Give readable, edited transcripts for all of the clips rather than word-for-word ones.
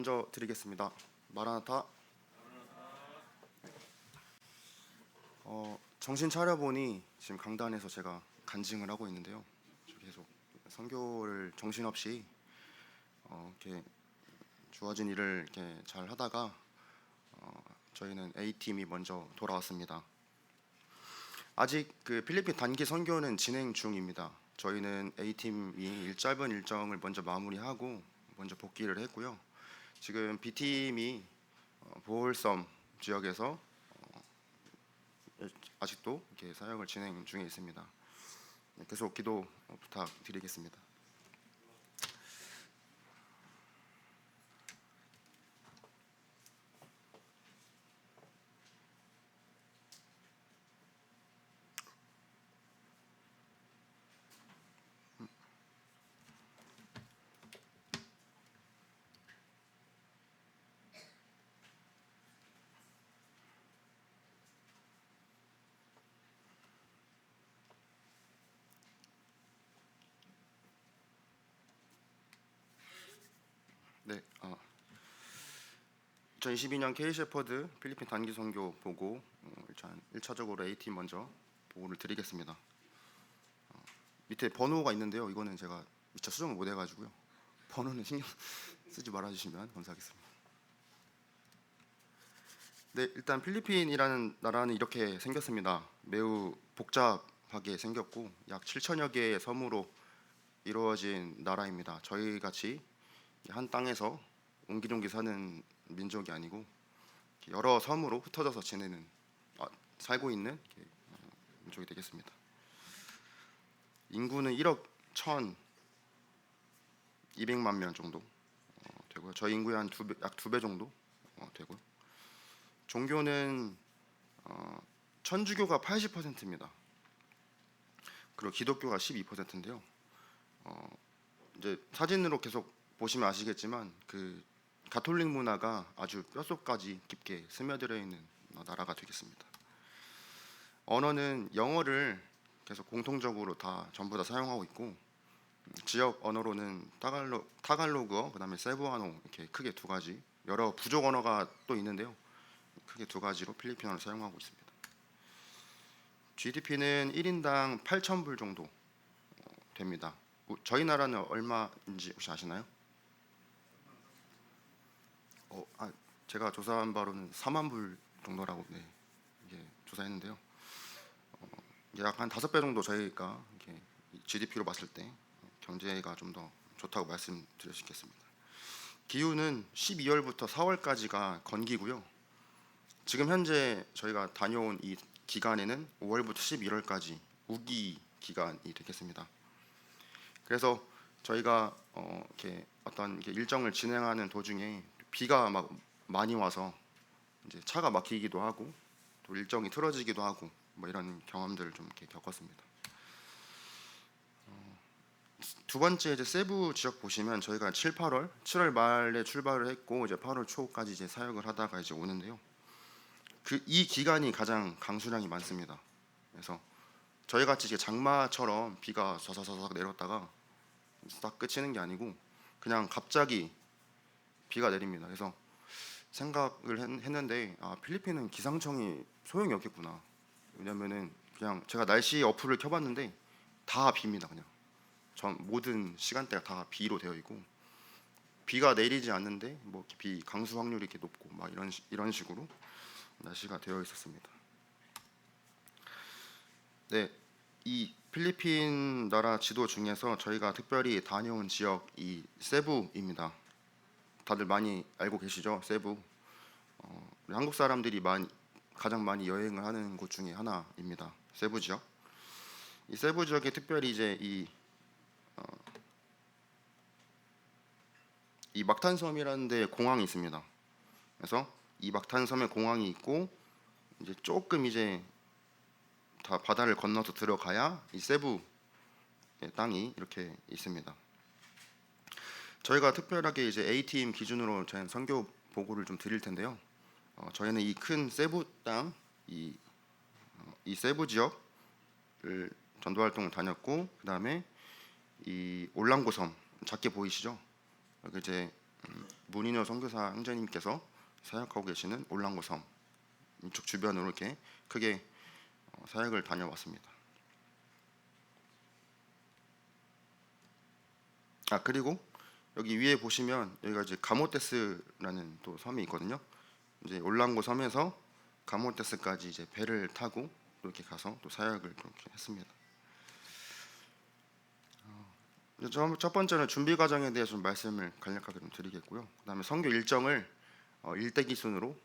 먼저 드리겠습니다. 마라나타. 정신 차려보니 지금 강단에서 제가 간증을 하고 있는데요. 계속 선교를 정신없이 이렇게 주어진 일을 이렇게 잘 하다가 저희는 A팀이 먼저 돌아왔습니다. 아직 그 필리핀 단기 선교는 진행 중입니다. 저희는 A팀이 짧은 일정을 먼저 마무리하고 먼저 복귀를 했고요. 지금 B팀이 보홀섬 지역에서 아직도 이렇게 사역을 진행 중에 있습니다. 계속 기도 부탁드리겠습니다. 네, 2022년 K 셰퍼드 필리핀 단기 선교 보고 일단 1차적으로 A팀 먼저 보고를 드리겠습니다. 밑에 번호가 있는데요. 이거는 제가 미처 수정을 못 해가지고요. 번호는 신경 쓰지 말아주시면 감사하겠습니다. 네, 일단 필리핀이라는 나라는 이렇게 생겼습니다. 매우 복잡하게 생겼고 약 7천여 개의 섬으로 이루어진 나라입니다. 저희 같이 한 땅에서 옹기종기 사는 민족이 아니고 여러 섬으로 흩어져서 지내는 살고 있는 민족이 되겠습니다. 인구는 1억 1,200만 명 정도 되고요. 저희 인구의 약 2배 정도 되고요. 종교는 천주교가 80%입니다. 그리고 기독교가 12%인데요. 이제 사진으로 계속 보시면 아시겠지만 그 가톨릭 문화가 아주 뼛속까지 깊게 스며들어 있는 나라가 되겠습니다. 언어는 영어를 계속 공통적으로 전부 다 사용하고 있고 지역 언어로는 타갈로그어, 그다음에 세부아노 이렇게 크게 두 가지, 여러 부족 언어가 또 있는데요. 크게 두 가지로 필리핀어를 사용하고 있습니다. GDP는 1인당 8,000불 정도 됩니다. 저희 나라는 얼마인지 혹시 아시나요? 제가 조사한 바로는 4만 불 정도라고 이게 조사했는데요. 약 한 5배 정도 저희가 이렇게 GDP로 봤을 때 경제가 좀 더 좋다고 말씀드릴 수 있겠습니다. 기후는 12월부터 4월까지가 건기고요. 지금 현재 저희가 다녀온 이 기간에는 5월부터 11월까지 우기 기간이 되겠습니다. 그래서 저희가 이렇게 어떤 일정을 진행하는 도중에 비가 막 많이 와서 이제 차가 막히기도 하고 또 일정이 틀어지기도 하고 뭐 이런 경험들을 좀 이렇게 겪었습니다. 두 번째 이제 세부 지역 보시면 저희가 7월 말에 출발을 했고 이제 8월 초까지 이제 사역을 하다가 이제 오는데요. 이 기간이 가장 강수량이 많습니다. 그래서 저희 같이 이제 장마처럼 비가 서서서서 내렸다가 딱 그치는 게 아니고 그냥 갑자기 비가 내립니다. 그래서 생각을 했는데 필리핀은 기상청이 소용이 없겠구나. 왜냐면은 그냥 제가 날씨 어플을 켜봤는데 다 비입니다. 그냥 전 모든 시간대가 다 비로 되어 있고 비가 내리지 않는데 뭐 비 강수 확률이 이렇게 높고 막 이런 식으로 날씨가 되어 있었습니다. 네, 이 필리핀 나라 지도 중에서 저희가 특별히 다녀온 지역이 세부입니다. 다들 많이 알고 계시죠? 세부. 우리 한국 사람들이 가장 많이 여행을 하는 곳 중에 하나입니다. 세부 지역. 이 세부 지역에 특별히 이제 이 막탄섬이라는 데 공항이 있습니다. 그래서 이 막탄섬에 공항이 있고 이제 조금 이제 다 바다를 건너서 들어가야 이 세부의 땅이 이렇게 있습니다. 저희가 특별하게 이제 A팀 기준으로 저희 선교 보고를 좀 드릴 텐데요. 저희는 이 큰 세부 땅, 이 세부 지역을 전도 활동을 다녔고, 그 다음에 이 올랑고 섬 작게 보이시죠? 여기 이제 문인호 선교사 형제님께서 사역하고 계시는 올랑고 섬 이쪽 주변으로 이렇게 크게 사역을 다녀왔습니다. 그리고 여기 위에 보시면 여기가 이제 가모테스라는 또 섬이 있거든요. 이제 올랑고 섬에서 가모테스까지 이제 배를 타고 이렇게 가서 또 사역을 이렇게 했습니다. 첫 번째는 준비 과정에 대해서 좀 말씀을 간략하게 좀 드리겠고요. 그다음에 선교 일정을 일대기 순으로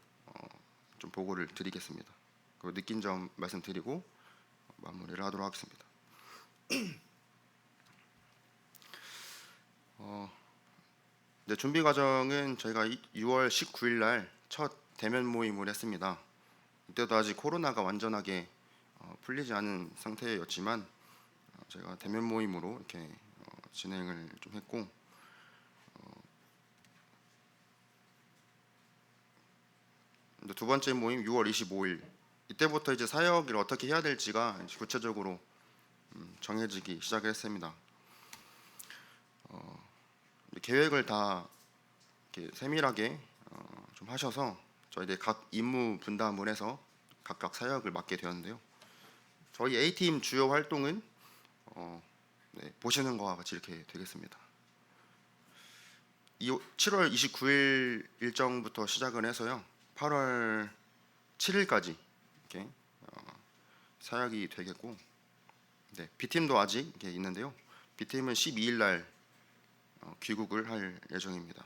좀 보고를 드리겠습니다. 그 느낀 점 말씀드리고 마무리를 하도록 하겠습니다. 네, 준비 과정은 저희가 6월 19일 날 첫 대면 모임을 했습니다. 이때도 아직 코로나가 완전하게 풀리지 않은 상태였지만 제가 대면 모임으로 이렇게 진행을 좀 했고, 두 번째 모임 6월 25일 이때부터 이제 사역을 어떻게 해야 될지가 구체적으로 정해지기 시작했습니다. 계획을 다 이렇게 세밀하게 좀 하셔서 저희들 각 임무 분담을 해서 각각 사역을 맡게 되었는데요. 저희 A팀 주요 활동은 보시는 것과 같이 이렇게 되겠습니다. 7월 29일 일정부터 시작을 해서요. 8월 7일까지 이렇게 사역이 되겠고, 네, B팀도 아직 이렇게 있는데요. B팀은 12일 날 귀국을 할 예정입니다.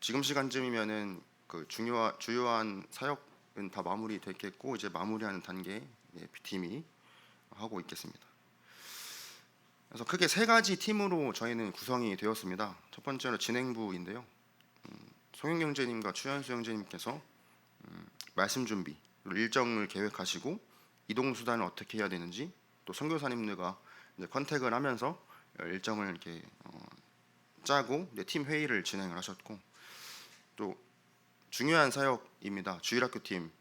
지금 시간쯤이면은 그 주요한 사역은 다 마무리됐겠고 이제 마무리하는 단계에 B팀이 하고 있겠습니다. 그래서 크게 세 가지 팀으로 저희는 구성이 되었습니다. 첫 번째로 진행부인데요. 송영 형제님과 추현수 형제님께서 말씀 준비, 일정을 계획하시고 이동 수단을 어떻게 해야 되는지, 또 선교사님들과 이제 컨택을 하면서 일정을 이렇게 짜고 팀 회의를 진행을 하셨고, 또 중요한 사역입니다. 주일학교 팀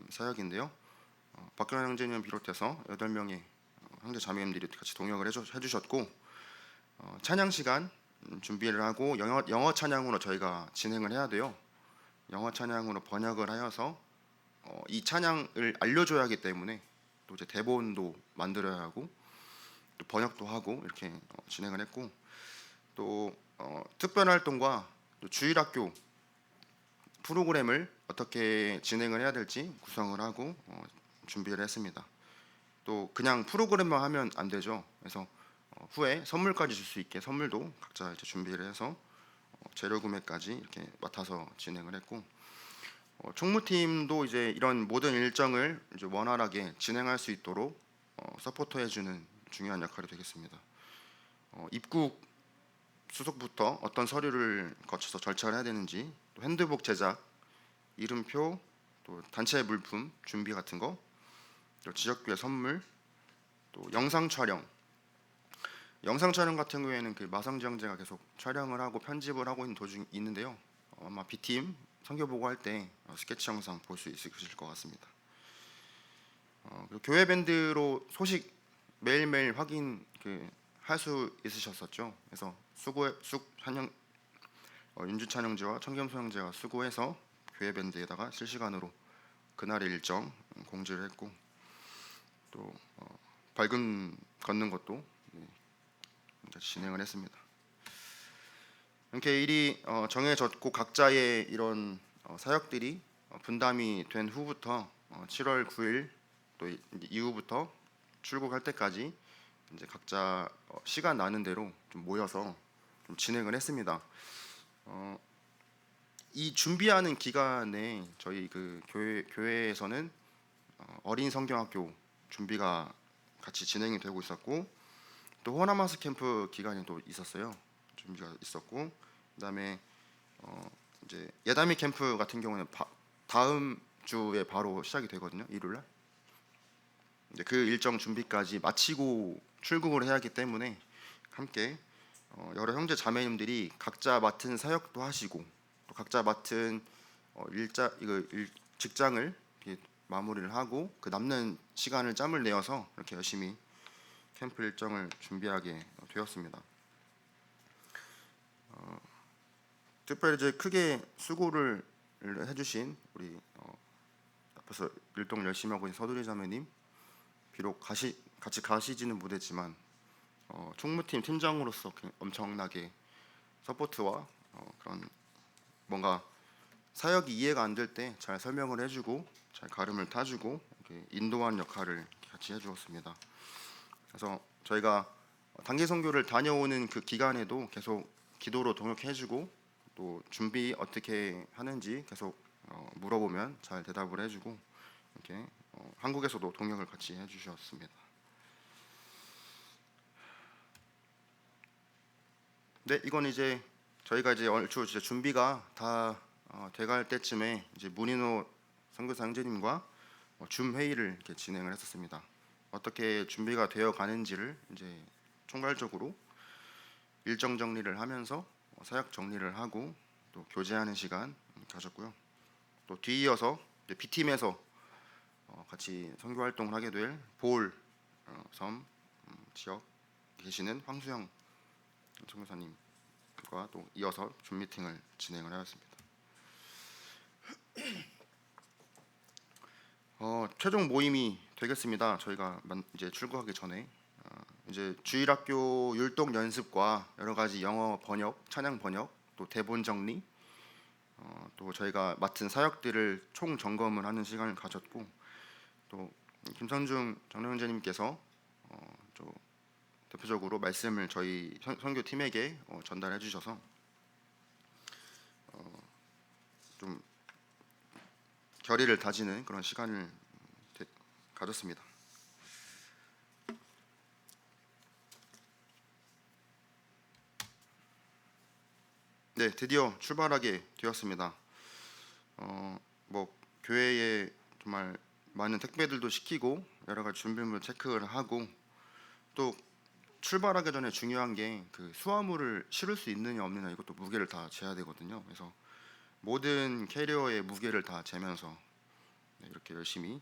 사역인데요. 박근혜 형제님 비롯해서 8명의 형제 자매님들이 같이 동역을 해주셨고, 찬양 시간 준비를 하고 영어 찬양으로 저희가 진행을 해야 돼요. 영어 찬양으로 번역을 하여서 이 찬양을 알려줘야 하기 때문에 또 이제 대본도 만들어야 하고 또 번역도 하고 이렇게 진행을 했고, 또 특별 활동과 또 주일학교 프로그램을 어떻게 진행을 해야 될지 구성을 하고 준비를 했습니다. 또 그냥 프로그램만 하면 안 되죠. 그래서 후에 선물까지 줄 수 있게 선물도 각자 이제 준비를 해서 재료 구매까지 이렇게 맡아서 진행을 했고, 총무팀도 이제 이런 모든 일정을 이제 원활하게 진행할 수 있도록 서포터해주는 중요한 역할이 되겠습니다. 입국 수속부터 어떤 서류를 거쳐서 절차를 해야 되는지, 또 핸드북 제작, 이름표, 또 단체 물품 준비 같은 거, 또 지역교회 선물, 또 영상 촬영 같은 경우에는 그 마성지 형제가 계속 촬영을 하고 편집을 하고 있는 도중 있는데요. 아마 B팀 선교 보고할 때 스케치 영상 볼 수 있으실 것 같습니다. 교회 밴드로 소식 매일매일 확인 할 수 있으셨었죠. 그래서 윤주 찬영제와 청겸소 형제가 수고해서 교회 밴드에다가 실시간으로 그날의 일정 공지를 했고, 또 밝음 걷는 것도 진행을 했습니다. 이렇게 일이 정해졌고 각자의 이런 사역들이 분담이 된 후부터 7월 9일 또 이후부터 출국할 때까지 이제 각자 시간 나는 대로 좀 모여서 좀 진행을 했습니다. 이 준비하는 기간에 저희 그 교회에서는 어린 성경학교 준비가 같이 진행이 되고 있었고, 또 호나마스 캠프 기간이 또 있었어요. 준비가 있었고, 그다음에 이제 예다미 캠프 같은 경우는 다음 주에 바로 시작이 되거든요. 일요일 날. 이제 그 일정 준비까지 마치고 출국을 해야 하기 때문에 함께 여러 형제 자매님들이 각자 맡은 사역도 하시고 또 각자 맡은 직장을 이렇게 마무리를 하고 그 남는 시간을 짬을 내어서 이렇게 열심히 캠프 일정을 준비하게 되었습니다. 특별히 이제 크게 수고를 해주신 우리 앞에서 율동 열심히 하고 있는 서두리 자매님, 비록 같이 가시지는 못했지만 총무팀 팀장으로서 엄청나게 서포트와 그런 뭔가 사역이 이해가 안 될 때 잘 설명을 해주고 잘 가름을 타주고 이렇게 인도하는 역할을 같이 해주었습니다. 그래서 저희가 단기 선교를 다녀오는 그 기간에도 계속 기도로 동역해주고 또 준비 어떻게 하는지 계속 물어보면 잘 대답을 해주고 이렇게 한국에서도 동역을 같이 해주셨습니다. 네, 이건 이제 저희가 이제 얼추 이제 준비가 다 돼갈 때쯤에 이제 문인호 선교사 형제님과 줌 회의를 이렇게 진행을 했었습니다. 어떻게 준비가 되어 가는지를 이제 총괄적으로 일정 정리를 하면서 사역 정리를 하고 또 교제하는 시간 가졌고요. 또 뒤이어서 B팀에서 같이 선교 활동을 하게 될 보울 섬 지역 계시는 황수영 선교사님과 또 이어서 줌 미팅을 진행을 하였습니다. 최종 모임이 되겠습니다. 저희가 이제 출국하기 전에 이제 주일학교 율동 연습과 여러 가지 영어 번역, 찬양 번역, 또 대본 정리, 또 저희가 맡은 사역들을 총 점검을 하는 시간을 가졌고, 또 김선중 장로형제님께서 좀 대표적으로 말씀을 저희 선교팀에게 전달해 주셔서 좀 결의를 다지는 그런 시간을 가졌습니다. 네, 드디어 출발하게 되었습니다. 뭐 교회에 정말 많은 택배들도 시키고 여러 가지 준비물 체크를 하고 또 출발하기 전에 중요한 게 그 수화물을 실을 수 있느냐 없느냐 이것도 무게를 다 재야 되거든요. 그래서 모든 캐리어의 무게를 다 재면서 이렇게 열심히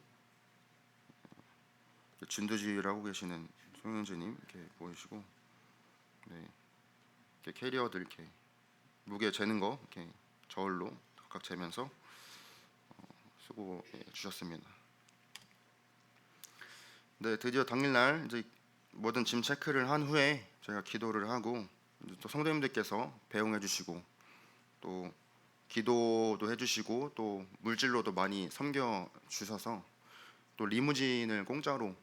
진두지휘를 하고 계시는 송영재님 이렇게 보이시고, 이렇게 캐리어들 이렇게 무게 재는 거 이렇게 저울로 각각 재면서 수고해 주셨습니다. 네, 드디어 당일날 이제 모든 짐 체크를 한 후에 저희가 기도를 하고 또 성도님들께서 배웅해 주시고 또 기도도 해주시고 또 물질로도 많이 섬겨 주셔서 또 리무진을 공짜로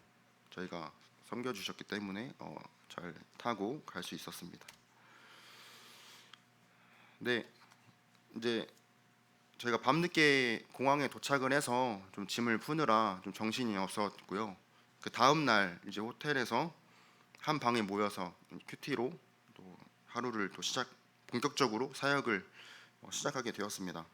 저희가 섬겨 주셨기 때문에 잘 타고 갈 수 있었습니다. 네, 이제 저희가 밤늦게 공항에 도착을 해서 좀 짐을 푸느라 좀 정신이 없었고요. 그 다음 날 이제 호텔에서 한 방에 모여서 큐티로 또 하루를 또 본격적으로 사역을 시작하게 되었습니다.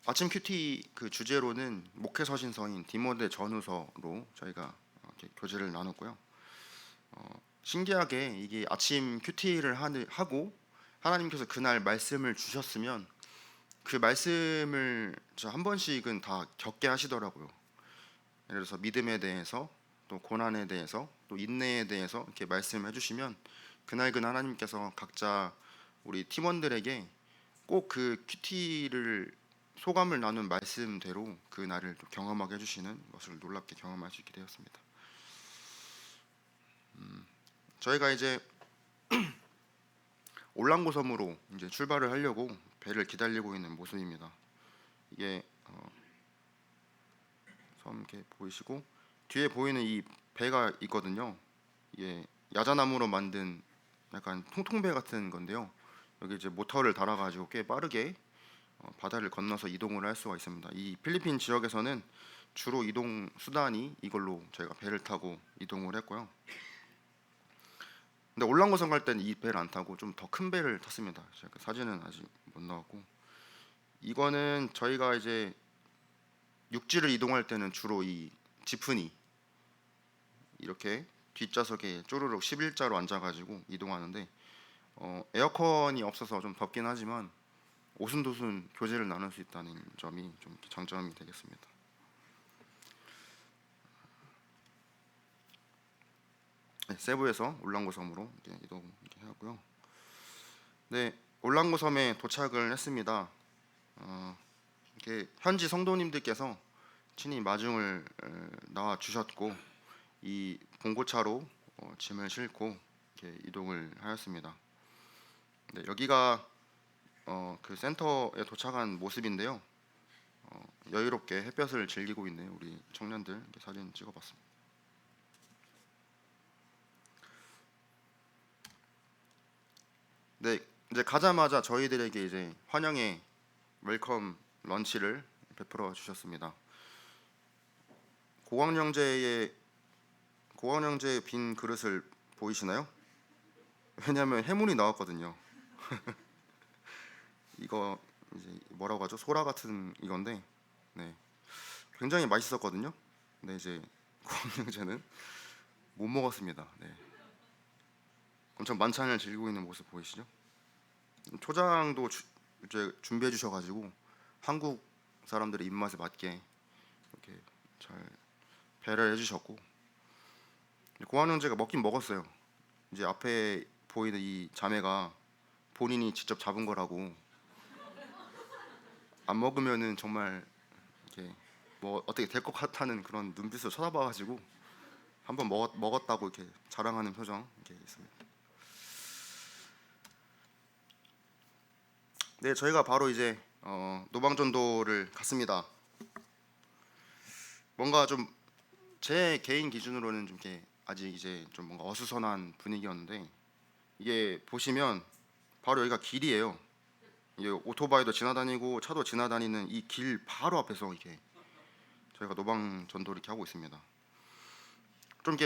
아침 큐티 그 주제로는 목회서신서인 디모데 전후서로 저희가 이렇게 교제를 나눴고요. 신기하게 이게 아침 큐티를 하고 하나님께서 그날 말씀을 주셨으면 그 말씀을 한 번씩은 다 겪게 하시더라고요. 예를 들어서 믿음에 대해서 또 고난에 대해서 또 인내에 대해서 이렇게 말씀해 주시면 그날 하나님께서 각자 우리 팀원들에게 꼭 그 큐티를 소감을 나눈 말씀대로 그 날을 경험하게 해주시는 것을 놀랍게 경험할 수 있게 되었습니다. 저희가 이제 올랑고 섬으로 이제 출발을 하려고 배를 기다리고 있는 모습입니다. 이게 섬 이렇게 보이시고 뒤에 보이는 이 배가 있거든요. 이게 야자나무로 만든 약간 통통배 같은 건데요. 여기 이제 모터를 달아가지고 꽤 빠르게 바다를 건너서 이동을 할 수가 있습니다. 이 필리핀 지역에서는 주로 이동 수단이 이걸로 저희가 배를 타고 이동을 했고요. 근데 올랑고성 갈 때는 이 배를 안 타고 좀 더 큰 배를 탔습니다. 제가 사진은 아직 못 나왔고, 이거는 저희가 이제 육지를 이동할 때는 주로 이 지프니 이렇게 뒷좌석에 쪼르륵 11자로 앉아가지고 이동하는데 에어컨이 없어서 좀 덥긴 하지만 오순도순 교제를 나눌 수 있다는 점이 좀 장점이 되겠습니다. 네, 세부에서 올랑고 섬으로 이렇게 이동 이렇게 하고요. 네, 올랑고 섬에 도착을 했습니다. 이렇게 현지 성도님들께서 친히 마중을 나와 주셨고 이 봉고차로 짐을 싣고 이렇게 이동을 하였습니다. 네, 여기가 그 센터에 도착한 모습인데요. 여유롭게 햇볕을 즐기고 있는 우리 청년들 이렇게 사진 찍어봤습니다. 네, 이제 가자마자 저희들에게 이제 환영의 웰컴 런치를 베풀어 주셨습니다. 고광영제의 빈 그릇을 보이시나요? 왜냐하면 해물이 나왔거든요. 이거 이제 뭐라고 하죠? 소라 같은 이건데, 네, 굉장히 맛있었거든요. 근데 이제 고광영제는 못 먹었습니다. 네, 엄청 만찬을 즐기고 있는 모습 보이시죠? 초장도 이제 준비해 주셔가지고 한국 사람들의 입맛에 맞게 이렇게 잘 배려해 주셨고 고한형제가 먹긴 먹었어요. 이제 앞에 보이는 이 자매가 본인이 직접 잡은 거라고 안 먹으면은 정말 이렇게 뭐 어떻게 될 것 같다는 그런 눈빛으로 쳐다봐가지고 한번 먹었다고 이렇게 자랑하는 표정 이렇게 있습니다. 네, 저희가 바로 이제 노방전도를 갔습니다. 뭔가 좀 제 개인 기준으로는 좀 이렇게 아직 이제 좀 뭔가 어수선한 분위기였는데 이게 보시면 바로 여기가 길이에요. 이게 오토바이도 지나다니고 차도 지나다니는 이 길 바로 앞에서 이렇게 저희가 노방 전도 이렇게 하고 있습니다. 좀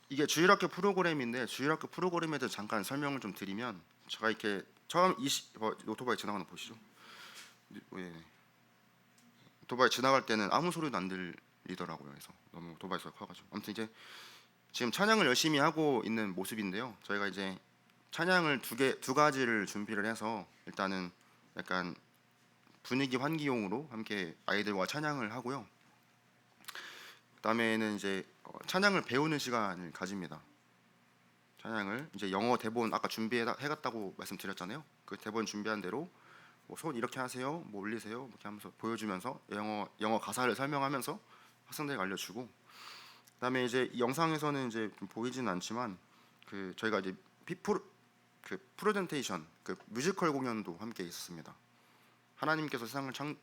이게 주일학교 프로그램인데 주일학교 프로그램에 대해서 잠깐 설명을 좀 드리면 제가 이렇게 처음 오토바이 지나가는 거 보시죠. 예, 오토바이 지나갈 때는 아무 소리도 안 들리더라고요. 그래서 너무 오토바이 소리가 커가지고 아무튼 이제 지금 찬양을 열심히 하고 있는 모습인데요. 저희가 이제 찬양을 두 가지를 준비를 해서 일단은 약간 분위기 환기용으로 함께 아이들과 찬양을 하고요. 그다음에는 이제 찬양을 배우는 시간을 가집니다. 찬양을 이제 영어 대본 아까 준비해갔다고 말씀드렸잖아요. 그 대본 준비한 대로 뭐 손 이렇게 하세요, 뭐 올리세요, 이렇게 하면서 보여주면서 영어 가사를 설명하면서 학생들에게 알려주고, 그다음에 이제 이 영상에서는 이제 좀 보이지는 않지만 그 저희가 이제 피프로 그 프레젠테이션 그 뮤지컬 공연도 함께 있었습니다. 하나님께서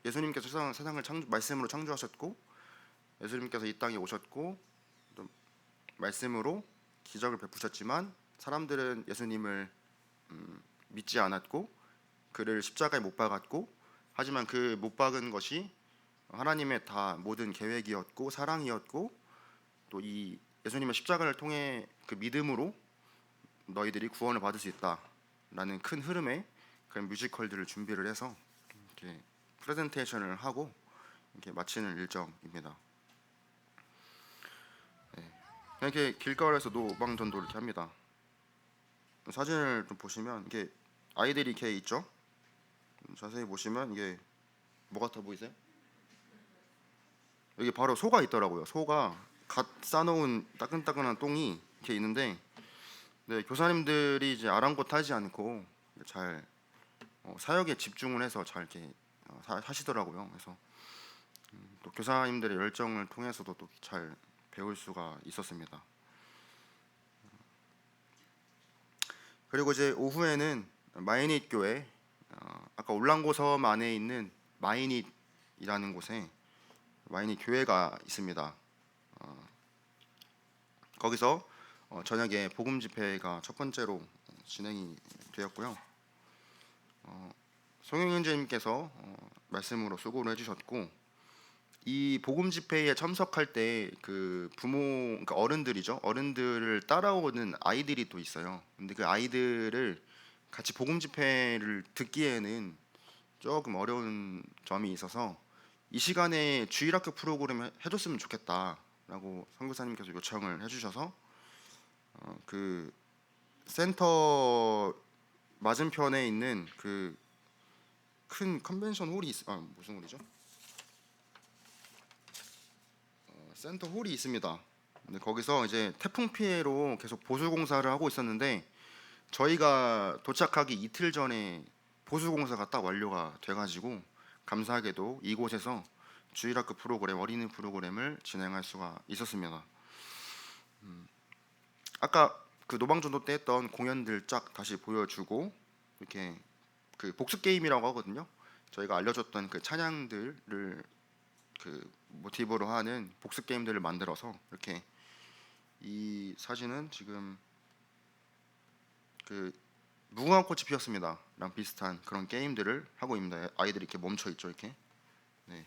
예수님께서 세상을 말씀으로 창조하셨고 예수님께서 이 땅에 오셨고 또 말씀으로 기적을 베푸셨지만 사람들은 예수님을 믿지 않았고 그를 십자가에 못 박았고 하지만 그 못 박은 것이 하나님의 다 모든 계획이었고 사랑이었고 또 이 예수님의 십자가를 통해 그 믿음으로 너희들이 구원을 받을 수 있다라는 큰 흐름의 그런 뮤지컬들을 준비를 해서 이렇게 프레젠테이션을 하고 이렇게 마치는 일정입니다. 네. 이렇게 길가에서 노방전도 이렇게 합니다. 사진을 좀 보시면 이게 아이들이 이렇게 있죠. 자세히 보시면 이게 뭐 같아 보이세요? 여기 바로 소가 있더라고요. 소가 갓 싸놓은 따끈따끈한 똥이 이렇게 있는데, 네, 교사님들이 이제 아랑곳하지 않고 잘 사역에 집중을 해서 잘 이렇게 하시더라고요. 그래서 또 교사님들의 열정을 통해서도 또 잘 배울 수가 있었습니다. 그리고 이제 오후에는 마이닛 교회, 아까 올랑고 섬 안에 있는 마이닛이라는 곳에 마이닛 교회가 있습니다. 거기서 저녁에 복음 집회가 첫 번째로 진행이 되었고요. 송영 형제님께서 말씀으로 수고를 해주셨고, 이 복음 집회에 참석할 때 그 그러니까 어른들이죠. 어른들을 따라오는 아이들이 또 있어요. 근데 그 아이들을 같이 복음 집회를 듣기에는 조금 어려운 점이 있어서 이 시간에 주일학교 프로그램 해줬으면 좋겠다라고 선교사님께서 요청을 해주셔서 그 센터 맞은편에 있는 그 큰 컨벤션 홀이 무슨 홀이죠? 센터 홀이 있습니다. 네, 거기서 이제 태풍 피해로 계속 보수 공사를 하고 있었는데 저희가 도착하기 이틀 전에 보수 공사가 딱 완료가 돼가지고 감사하게도 이곳에서 주일학교 프로그램 어린이 프로그램을 진행할 수가 있었습니다. 아까 그 노방전도 때 했던 공연들 쫙 다시 보여주고 이렇게 그 복습 게임이라고 하거든요. 저희가 알려줬던 그 찬양들을 그 모티브로 하는 복습 게임들을 만들어서 이렇게 이 사진은 지금 그 무궁화 꽃이 피었습니다랑 비슷한 그런 게임들을 하고 있습니다. 아이들이 이렇게 멈춰 있죠, 이렇게. 네.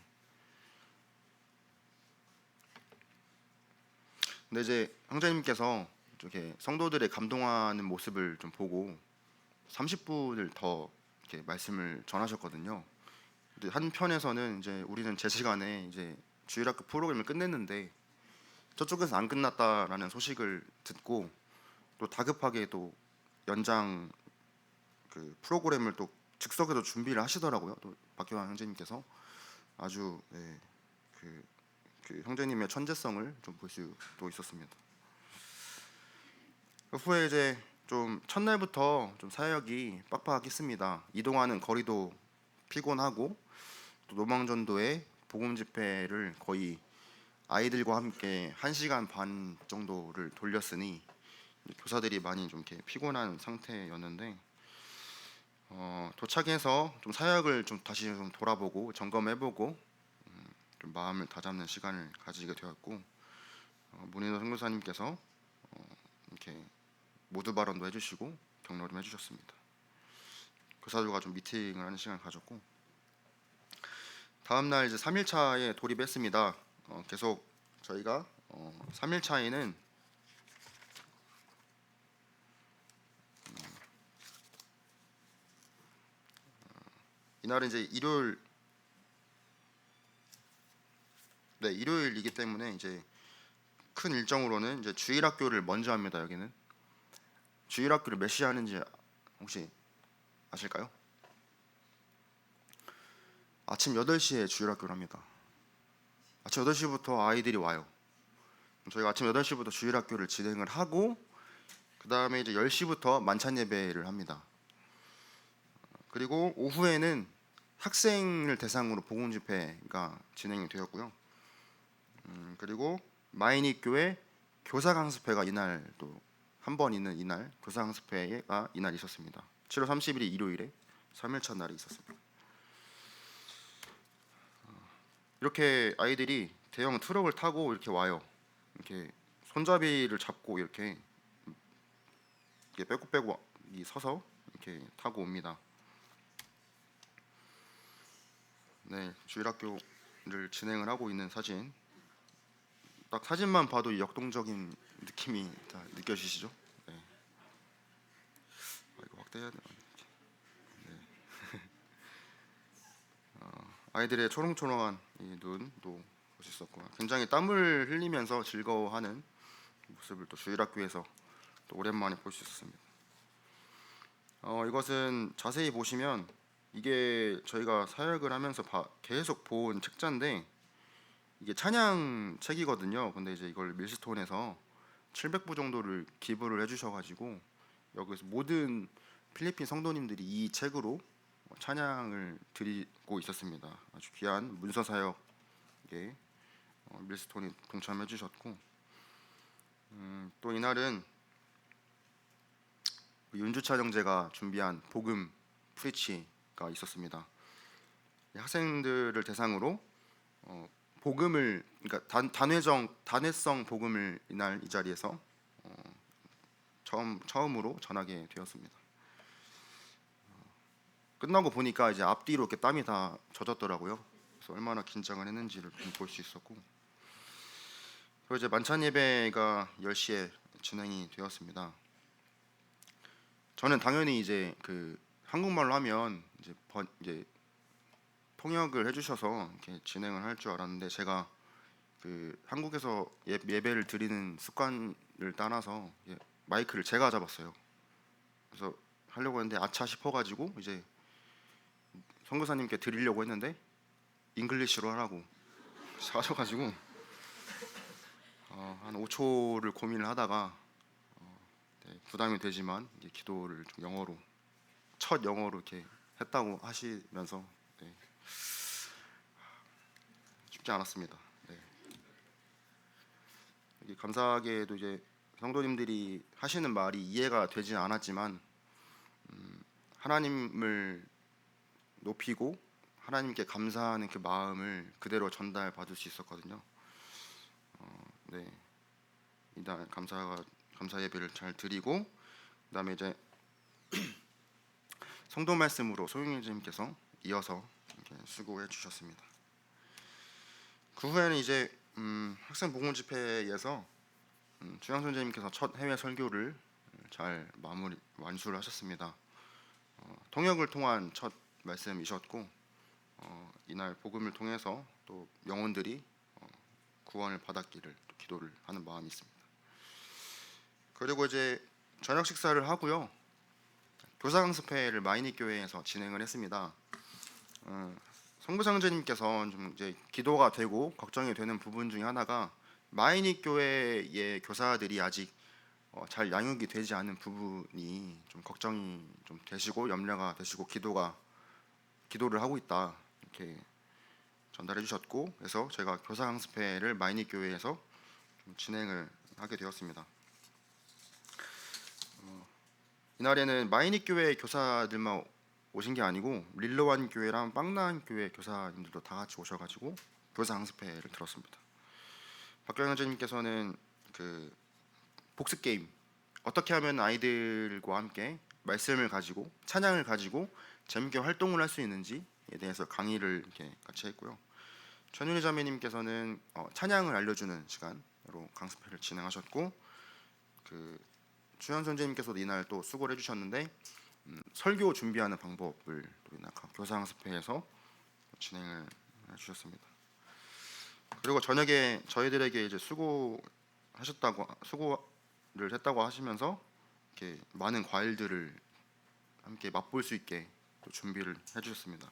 근데 이제 형제님께서 이렇게 성도들의 감동하는 모습을 좀 보고 30분을 더 이렇게 말씀을 전하셨거든요. 근데 한 편에서는 이제 우리는 제 시간에 이제 주일학교 프로그램을 끝냈는데 저쪽에서 안 끝났다라는 소식을 듣고 또 다급하게 또 연장 그 프로그램을 또 즉석에서 준비를 하시더라고요. 또 박교환 형제님께서 아주 네, 그 형제님의 천재성을 좀 볼 수도 있었습니다. 그 후에 이제 좀 첫날부터 좀 사역이 빡빡했습니다. 이동하는 거리도 피곤하고 또 노망전도의 복음 집회를 거의 아이들과 함께 1시간 반 정도를 돌렸으니 교사들이 많이 좀 이렇게 피곤한 상태였는데 도착해서 좀 사역을 좀 다시 좀 돌아보고 점검해보고 좀 마음을 다잡는 시간을 가지게 되었고 문인호 선교사님께서 이렇게 모두 발언도 해주시고 격려를 해주셨습니다. 교사들과 좀 미팅을 하는 시간을 가졌고 다음 날 이제 3일차에 돌입했습니다. 계속 저희가 3일차에는 이날은 이제 일요일이기 때문에 이제 큰 일정으로는 이제 주일학교를 먼저 합니다. 여기는 주일학교를 몇 시에 하는지 혹시 아실까요? 아침 8시에 주일학교를 합니다. 아침 8시부터 아이들이 와요. 저희가 아침 8시부터 주일학교를 진행을 하고 그 다음에 이제 10시부터 만찬 예배를 합니다. 그리고 오후에는 학생을 대상으로 복음 집회가 진행이 되었고요. 그리고 마이닉 교회 교사 강습회가 이날 또 한 번 있는 이날 교사 강습회가 이날 있었습니다. 7월 30일이 일요일에 3일차 날이 있었습니다. 이렇게 아이들이 대형 트럭을 타고 이렇게 와요. 이렇게 손잡이를 잡고 이렇게 빼고 서서 이렇게 타고 옵니다. 네, 주일학교를 진행을 하고 있는 사진. 딱 사진만 봐도 역동적인 느낌이 다 느껴지시죠? 네. 이거 확대해야 되나? 네. 아이들의 초롱초롱한 이 눈도 볼 수 있었고 굉장히 땀을 흘리면서 즐거워하는 모습을 또 주일학교에서 또 오랜만에 볼 수 있었습니다. 이것은 자세히 보시면 이게 저희가 사역을 하면서 계속 본 책자인데 이게 찬양 책이거든요. 근데 이제 이걸 밀스톤에서 700부 정도를 기부를 해주셔가지고 여기서 모든 필리핀 성도님들이 이 책으로 찬양을 드리고 있었습니다. 아주 귀한 문서 사역에 밀스톤이 동참해주셨고 또 이날은 윤주찬 형제가 준비한 복음 프리치가 있었습니다. 학생들을 대상으로 복음을 그러니까 단회성 복음을 이날 이 자리에서 처음으로 전하게 되었습니다. 끝나고 보니까 이제 앞뒤로 이렇게 땀이 다 젖었더라고요. 그래서 얼마나 긴장을 했는지를 볼 수 있었고 그리고 이제 만찬 예배가 10시에 진행이 되었습니다. 저는 당연히 이제 그 한국말로 하면 이제 통역을 해주셔서 이렇게 진행을 할 줄 알았는데 제가 그 한국에서 예배를 드리는 습관을 따라서 마이크를 제가 잡았어요. 그래서 하려고 했는데 아차 싶어가지고 이제 선교사님께 드리려고 했는데 잉글리시로 하라고 하셔가지고 한 5초를 고민을 하다가 네, 부담이 되지만 이제 기도를 좀 영어로 첫 영어로 이렇게 했다고 하시면서 네, 쉽지 않았습니다. 네. 이게 감사하게도 이제 성도님들이 하시는 말이 이해가 되지 않았지만 하나님을 높이고 하나님께 감사하는 그 마음을 그대로 전달 받을 수 있었거든요. 네, 이날 감사 예배를 잘 드리고 그다음에 이제 성도 말씀으로 소영일님께서 이어서 이렇게 수고해 주셨습니다. 그 후에는 이제 학생 복무 집회에서 주양 선생님께서 첫 해외 설교를 잘 완수를 하셨습니다. 통역을 통한 첫 말씀이셨고 이날 복음을 통해서 또 영혼들이 구원을 받았기를 또 기도를 하는 마음이 있습니다. 그리고 이제 저녁 식사를 하고요. 교사 강습회를 마이닉 교회에서 진행을 했습니다. 성부상제님께서 좀 이제 기도가 되고 걱정이 되는 부분 중에 하나가 마이닉 교회의 교사들이 아직 잘 양육이 되지 않은 부분이 좀 걱정이 좀 되시고 염려가 되시고 기도를 하고 있다 이렇게 전달해 주셨고 그래서 제가 교사 강습회를 마이닉 교회에서 좀 진행을 하게 되었습니다. 이날에는 마이닉 교회 교사들만 오신 게 아니고 릴로완 교회랑 빵나한 교회 교사님들도 다 같이 오셔가지고 교사 강습회를 들었습니다. 박경현 선생님께서는 그 복습 게임 어떻게 하면 아이들과 함께 말씀을 가지고 찬양을 가지고 재밌게 활동을 할 수 있는지에 대해서 강의를 이렇게 같이 했고요. 천윤희 자매님께서는 찬양을 알려주는 시간으로 강습회를 진행하셨고 그 주현 선생님께서도 이날 또 수고를 해주셨는데 설교 준비하는 방법을 또 이날 교사 강습회에서 진행을 해주셨습니다. 그리고 저녁에 저희들에게 이제 수고를 했다고 하시면서 이렇게 많은 과일들을 함께 맛볼 수 있게 또 준비를 해주셨습니다.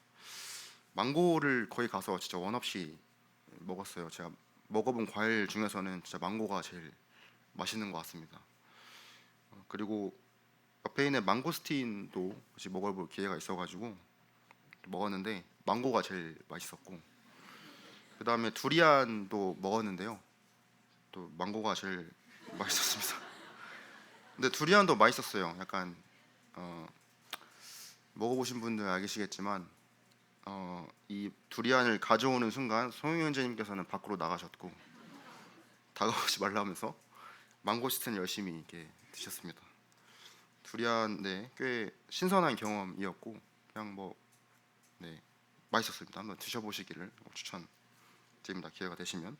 망고를 거의 가서 진짜 원 없이 먹었어요. 제가 먹어본 과일 중에서는 진짜 망고가 제일 맛있는 것 같습니다. 그리고 옆에 있는 망고스틴도 같이 먹어볼 기회가 있어가지고 먹었는데 망고가 제일 맛있었고 그 다음에 두리안도 먹었는데요. 또 망고가 제일 맛있었습니다. 근데 두리안도 맛있었어요. 약간 먹어보신 분들 알겠지만 이 두리안을 가져오는 순간 송영현 선생님께서는 밖으로 나가셨고 다가오지 말라면서 망고스틴 열심히 이렇게 드셨습니다. 두리안 꽤 신선한 경험이었고 그냥 맛있었습니다. 한번 드셔보시기를 추천드립니다. 기회가 되시면.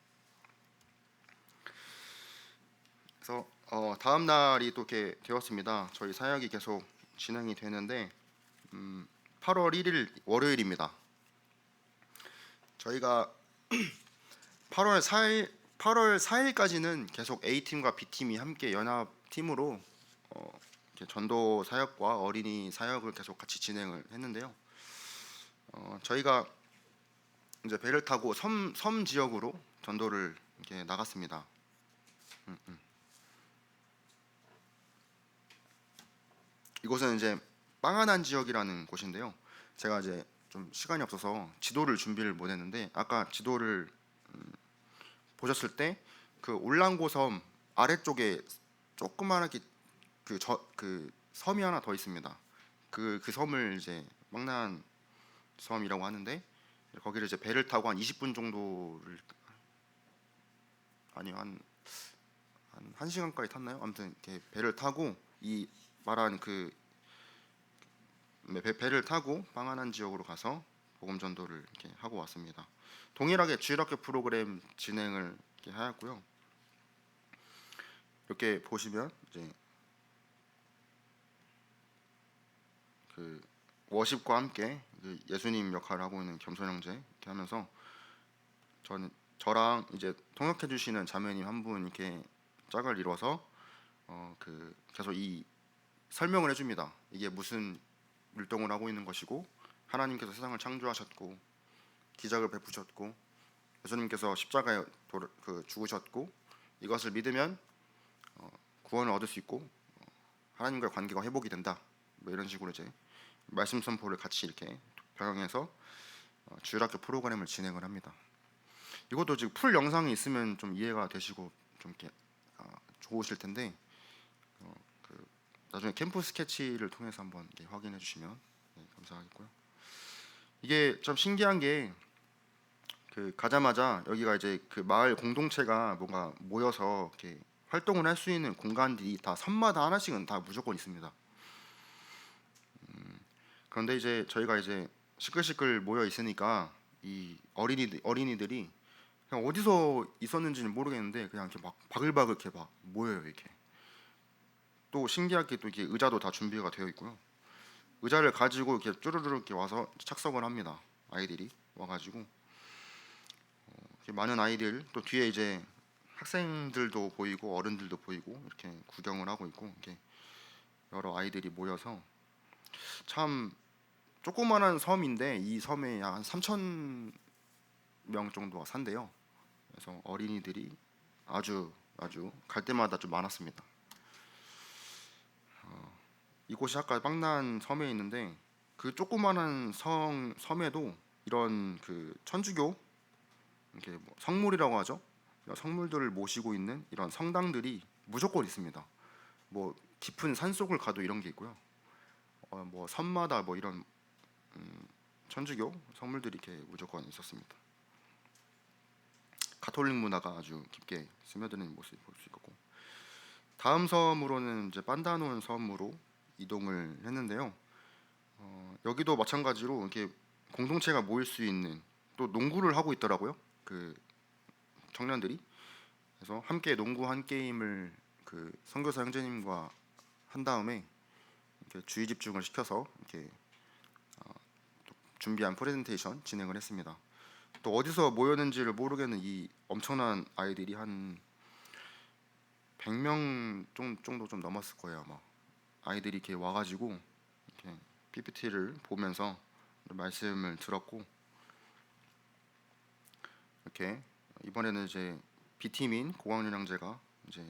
그래서 다음 날이 또 이렇게 되었습니다. 저희 사역이 계속 진행이 되는데 8월 1일 월요일입니다. 저희가 8월 4일까지는 계속 A팀과 B팀이 함께 연합팀으로 전도 사역과 어린이 사역을 계속 같이 진행을 했는데요. 저희가 이제 배를 타고 섬 지역으로 전도를 이렇게 나갔습니다. 이곳은 이제 빵하난 지역이라는 곳인데요. 제가 이제 좀 시간이 없어서 지도를 준비를 못했는데 아까 지도를 보셨을 때 그 올랑고 섬 아래쪽에 조그맣게 그 섬이 하나 더 있습니다. 그 섬을 이제 망난 섬이라고 하는데 거기를 이제 배를 타고 한 20분 정도를 아니요 한 1시간까지 탔나요? 아무튼 이렇게 배를 타고 이 말한 그 배를 타고 빵하난 지역으로 가서 복음 전도를 이렇게 하고 왔습니다. 동일하게 주일학교 프로그램 진행을 이렇게 하였고요. 이렇게 보시면 이제 그 워십과 함께 그 예수님 역할을 하고 있는 겸손 형제 이렇게 하면서 저랑 이제 통역해 주시는 자매님 한 분 이렇게 짝을 이뤄서 계속 이 설명을 해줍니다. 이게 무슨 율동을 하고 있는 것이고 하나님께서 세상을 창조하셨고 기적을 베푸셨고 예수님께서 십자가에 죽으셨고 이것을 믿으면 구원을 얻을 수 있고 하나님과의 관계가 회복이 된다. 뭐 이런 식으로 이제 말씀 선포를 같이 이렇게 병행해서 주일학교 프로그램을 진행을 합니다. 이것도 지금 풀 영상이 있으면 좀 이해가 되시고 좀 이렇게 좋으실 텐데 그 나중에 캠프 스케치를 통해서 한번 확인해 주시면 감사하겠고요. 이게 좀 신기한 게 그 가자마자 여기가 이제 그 마을 공동체가 뭔가 모여서 이렇게 활동을 할 수 있는 공간들이 다 섬마다 하나씩은 다 무조건 있습니다. 그런데 이제 저희가 이제 시끌시끌 모여 있으니까 이 어린이들이 그냥 어디서 있었는지는 모르겠는데 그냥 이렇게 막 바글바글 이렇게 막 모여요. 이렇게 또 신기하게 또 이게 의자도 다 준비가 되어 있고요. 의자를 가지고 이렇게 쭈르르 이렇게 와서 착석을 합니다. 아이들이 와가지고 이렇게 많은 아이들 또 뒤에 이제 학생들도 보이고 어른들도 보이고 이렇게 구경을 하고 있고 이렇게 여러 아이들이 모여서 참 조그만한 섬인데 이 섬에 한 3천 명 정도가 산대요. 그래서 어린이들이 아주 갈 때마다 좀 많았습니다. 이곳이 아까 빵난 섬에 있는데 그 조그만한 섬에도 이런 그 천주교 이렇게 뭐 성물이라고 하죠. 이런 성물들을 모시고 있는 이런 성당들이 무조건 있습니다. 뭐 깊은 산 속을 가도 이런 게 있고요. 뭐 섬마다 뭐 이런 천주교 성물들이 이렇게 무조건 있었습니다. 가톨릭 문화가 아주 깊게 스며드는 모습을 볼 수 있고 다음 섬으로는 이제 판다논 섬으로 이동을 했는데요. 여기도 마찬가지로 이렇게 공동체가 모일 수 있는 또 농구를 하고 있더라고요. 그 청년들이 그래서 함께 농구 한 게임을 그 선교사 형제님과 한 다음에 이렇게 주의 집중을 시켜서 이렇게 준비한 프레젠테이션 진행을 했습니다. 또 어디서 모였는지를 모르겠는 이 엄청난 아이들이 한 100명 정도 좀 넘었을 거예요 아마. 아이들이 이렇게 와가지고 이렇게 PPT를 보면서 말씀을 들었고 이렇게 이번에는 이제 B팀인 고학년 형제가 이제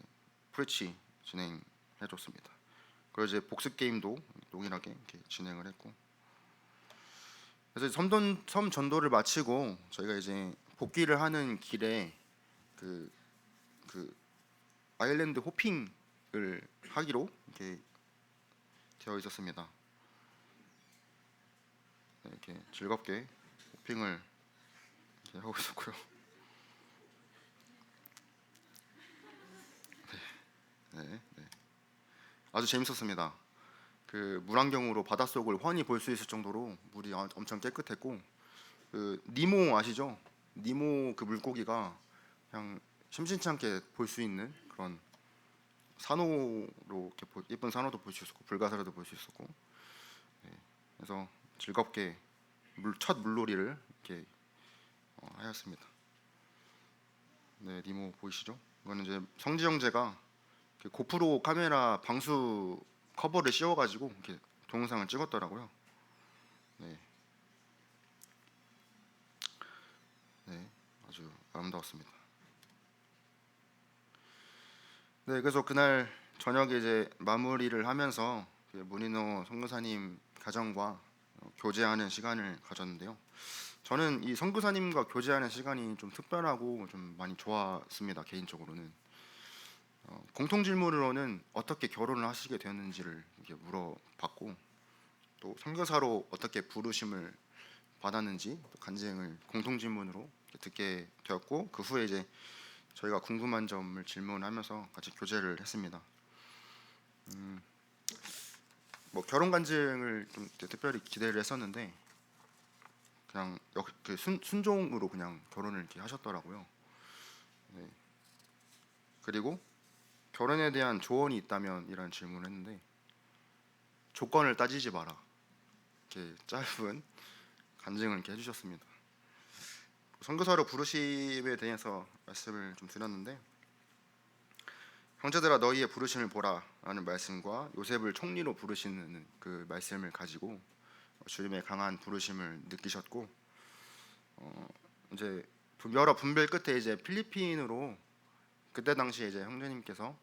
프레치 진행해줬습니다. 그리고 이제 복습 게임도 동일하게 이렇게 진행을 했고 그래서 섬 전도를 마치고 저희가 이제 복귀를 하는 길에 그 아일랜드 호핑을 하기로 이렇게 되어 있었습니다. 네, 이렇게 즐겁게 호핑을 이렇게 하고 있었고요. 네, 네. 아주 재밌었습니다. 그 물안경으로 바닷속을 훤히 볼 수 있을 정도로 물이 엄청 깨끗했고 그 니모 아시죠? 니모 그 물고기가 그냥 심심치 않게 볼 수 있는 그런 산호로 이렇게 예쁜 산호도 볼 수 있었고 불가사리도 볼 수 있었고 네, 그래서 즐겁게 첫 물놀이를 이렇게 하였습니다. 네, 니모 보이시죠? 이거는 이제 성지 형제가 그 고프로 카메라 방수 커버를 씌워가지고 이렇게 동영상을 찍었더라고요. 네, 네, 아주 아름다웠습니다. 네, 그래서 그날 저녁에 이제 마무리를 하면서 문인호 선교사님 가정과 교제하는 시간을 가졌는데요. 저는 이 선교사님과 교제하는 시간이 좀 특별하고 좀 많이 좋았습니다. 개인적으로는 공통 질문으로는 어떻게 결혼을 하시게 되었는지를 이렇게 물어봤고 또 선교사로 어떻게 부르심을 받았는지 또 간증을 공통 질문으로 듣게 되었고 그 후에 이제 저희가 궁금한 점을 질문하면서 같이 교제를 했습니다. 뭐 결혼 간증을 좀 특별히 기대를 했었는데 그냥 그 순종으로 그냥 결혼을 이렇게 하셨더라고요. 네. 그리고 결혼에 대한 조언이 있다면 이런 질문을 했는데 조건을 따지지 마라. 이렇게 짧은 간증을 이렇게 해주셨습니다. 선교사로 부르심에 대해서 말씀을 좀 드렸는데 형제들아 너희의 부르심을 보라라는 말씀과 요셉을 총리로 부르시는 그 말씀을 가지고 주님의 강한 부르심을 느끼셨고 이제 여러 분별 끝에 이제 필리핀으로 그때 당시에 이제 형제님께서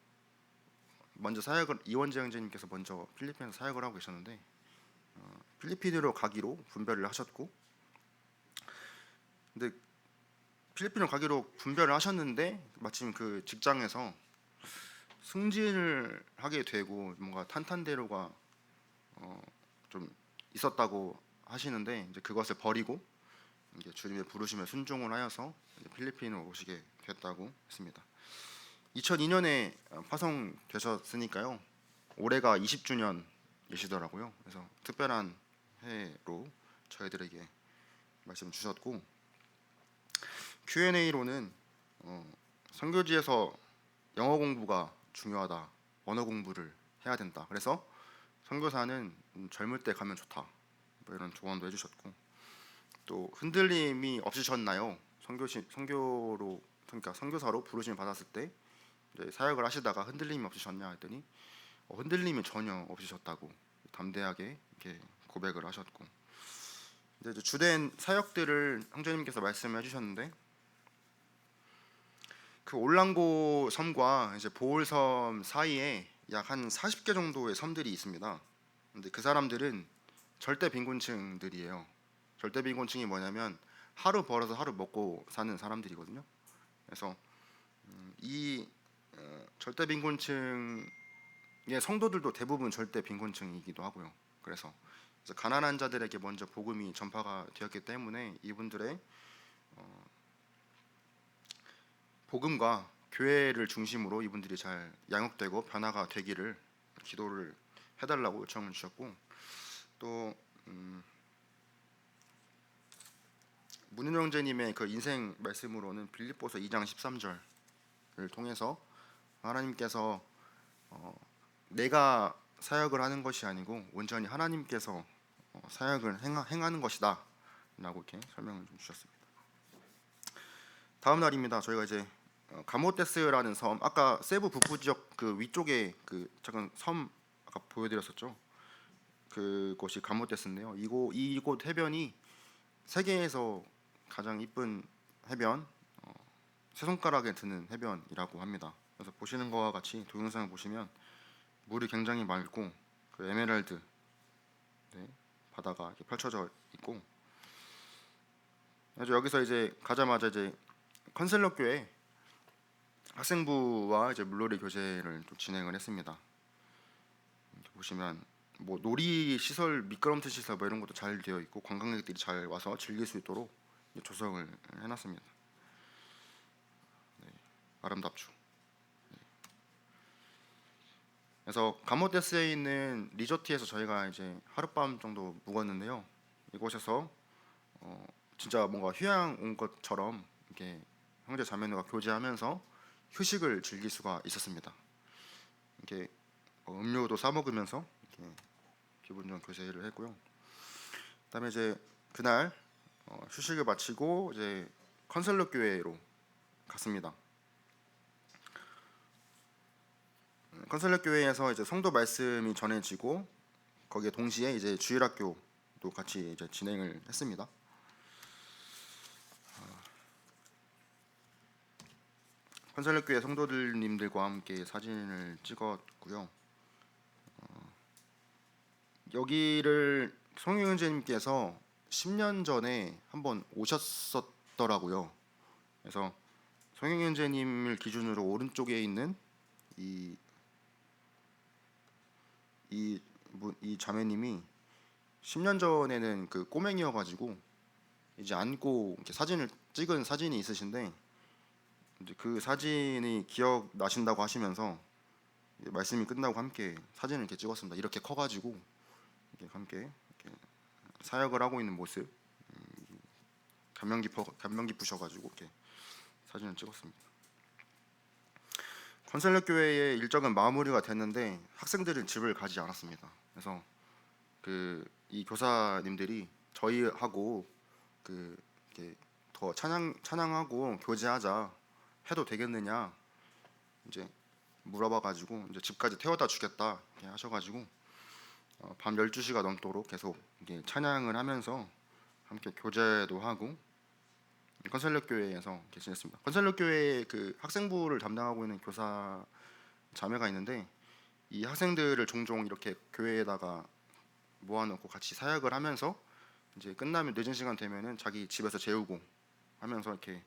먼저 사역을 이원재 형제님께서 먼저 필리핀에서 사역을 하고 계셨는데 필리핀으로 가기로 분별을 하셨고, 근데 필리핀으로 가기로 분별을 하셨는데 마침 그 직장에서 승진을 하게 되고 뭔가 탄탄대로가 좀 있었다고 하시는데, 이제 그것을 버리고 이제 주님의 부르심에 순종을 하여서 이제 필리핀으로 오시게 됐다고 했습니다. 2002년에 파송되셨으니까요. 올해가 20주년이시더라고요. 그래서 특별한 해로 저희들에게 말씀 주셨고, Q&A로는 선교지에서 영어 공부가 중요하다, 언어 공부를 해야 된다, 그래서 선교사는 젊을 때 가면 좋다, 뭐 이런 조언도 해주셨고, 또 흔들림이 없으셨나요? 선교로, 그러니까 선교사로 부르심을 받았을 때 이제 사역을 하시다가 흔들림이 없으셨냐 했더니 흔들림이 전혀 없으셨다고 담대하게 이렇게 고백을 하셨고, 이제 주된 사역들을 형제님께서 말씀해 주셨는데, 그 올랑고 섬과 이제 보홀섬 사이에 약 한 40개 정도의 섬들이 있습니다. 근데 그 사람들은 절대 빈곤층들이에요. 절대 빈곤층이 뭐냐면 하루 벌어서 하루 먹고 사는 사람들이거든요. 그래서 이 절대 빈곤층의 성도들도 대부분 절대 빈곤층이기도 하고요. 그래서 가난한 자들에게 먼저 복음이 전파가 되었기 때문에 이분들의 복음과 교회를 중심으로 이분들이 잘 양육되고 변화가 되기를 기도를 해달라고 요청을 주셨고, 또 문윤 형제님의 그 인생 말씀으로는 빌립보서 2장 13절을 통해서 하나님께서 내가 사역을 하는 것이 아니고 온전히 하나님께서 사역을 행하는 것이다 라고 이렇게 설명을 좀 주셨습니다. 다음 날입니다. 저희가 이제 가모테스라는 섬, 아까 세부 북부 지역 그 위쪽에 그 작은 섬 아까 보여드렸었죠. 그곳이 가모테스인데요. 이곳 해변이 세계에서 가장 이쁜 해변, 세 손가락에 드는 해변이라고 합니다. 그래서 보시는 것과 같이 동영상을 보시면 물이 굉장히 맑고 그 에메랄드 바다가 이렇게 펼쳐져 있고, 그래서 여기서 이제 가자마자 이제 컨셀러 교회 학생부와 이제 물놀이 교제를 좀 진행을 했습니다. 보시면 뭐 놀이 시설, 미끄럼틀 시설 뭐 이런 것도 잘 되어 있고 관광객들이 잘 와서 즐길 수 있도록 조성을 해놨습니다. 아름답죠. 그래서 가모테스에 있는 리조트에서 저희가 이제 하룻밤 정도 묵었는데요. 이곳에서 진짜 뭔가 휴양 온 것처럼 이렇게 형제 자매들과 교제하면서 휴식을 즐길 수가 있었습니다. 이렇게 음료도 사 먹으면서 이렇게 기분 좋은 교제를 했고요. 그다음에 이제 그날 휴식을 마치고 이제 컨셀러 교회로 갔습니다. 컨셀러 교회에서 이제 성도 말씀이 전해지고 거기에 동시에 이제 주일학교도 같이 이제 진행을 했습니다. 컨셀러 교회 성도들님들과 함께 사진을 찍었고요. 여기를 송영재님께서 10년 전에 한번 오셨었더라고요. 그래서 송영재님을 기준으로 오른쪽에 있는 이 자매님이 10년 전에는 그 꼬맹이여가지고 이제 안고 이렇게 사진을 찍은 사진이 있으신데, 이제 그 사진이 기억 나신다고 하시면서 말씀이 끝나고 함께 사진을 이렇게 찍었습니다. 이렇게 커가지고 이렇게 함께 이렇게 사역을 하고 있는 모습, 감명 깊으셔가지고 이렇게 사진을 찍었습니다. 컨셀러 교회의 일정은 마무리가 됐는데 학생들은 집을 가지 않았습니다. 그래서 이 교사님들이 저희하고 이렇게 더 찬양하고 교제하자 해도 되겠느냐 이제 물어봐가지고 이제 집까지 태워다 주겠다 이렇게 하셔가지고 밤 12시가 넘도록 계속 이게 찬양을 하면서 함께 교제도 하고 건설력 교회에서 계시했습니다. 건설력 교회에 그 학생부를 담당하고 있는 교사 자매가 있는데 이 학생들을 종종 이렇게 교회에다가 모아놓고 같이 사역을 하면서 이제 끝나면 늦은 시간 되면은 자기 집에서 재우고 하면서 이렇게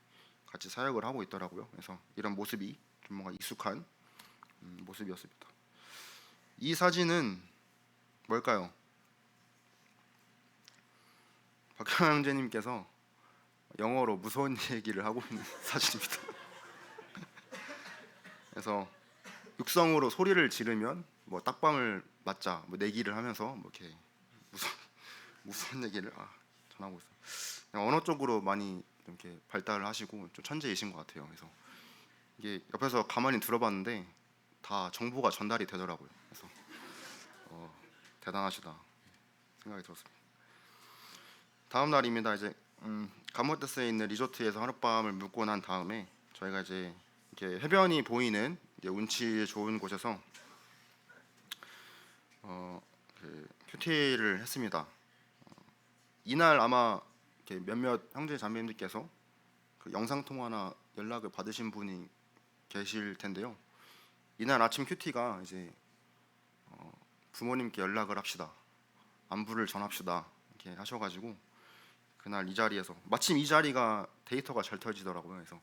같이 사역을 하고 있더라고요. 그래서 이런 모습이 좀 뭔가 익숙한 모습이었습니다. 이 사진은 뭘까요? 박형 형제님께서 영어로 무서운 얘기를 하고 있는 사진입니다. 그래서 육성으로 소리를 지르면 뭐 딱밤을 맞자 뭐 내기를 하면서 뭐 이렇게 무서운 얘기를 전하고 있어요. 언어 쪽으로 많이 이렇게 발달을 하시고 좀 천재이신 것 같아요. 그래서 이게 옆에서 가만히 들어봤는데 다 정보가 전달이 되더라고요. 그래서 대단하시다 생각이 들었습니다. 다음 날입니다. 이제 가모테스에 있는 리조트에서 하룻밤을 묵고 난 다음에 저희가 이제 이렇게 해변이 보이는 이제 운치 좋은 곳에서 그 큐티를 했습니다. 이날 아마 이렇게 몇몇 형제 자매님들께서 그 영상 통화나 연락을 받으신 분이 계실 텐데요. 이날 아침 큐티가 이제 부모님께 연락을 합시다, 안부를 전합시다 이렇게 하셔가지고 그날 이 자리에서 마침 이 자리가 데이터가 잘 터지더라고요. 그래서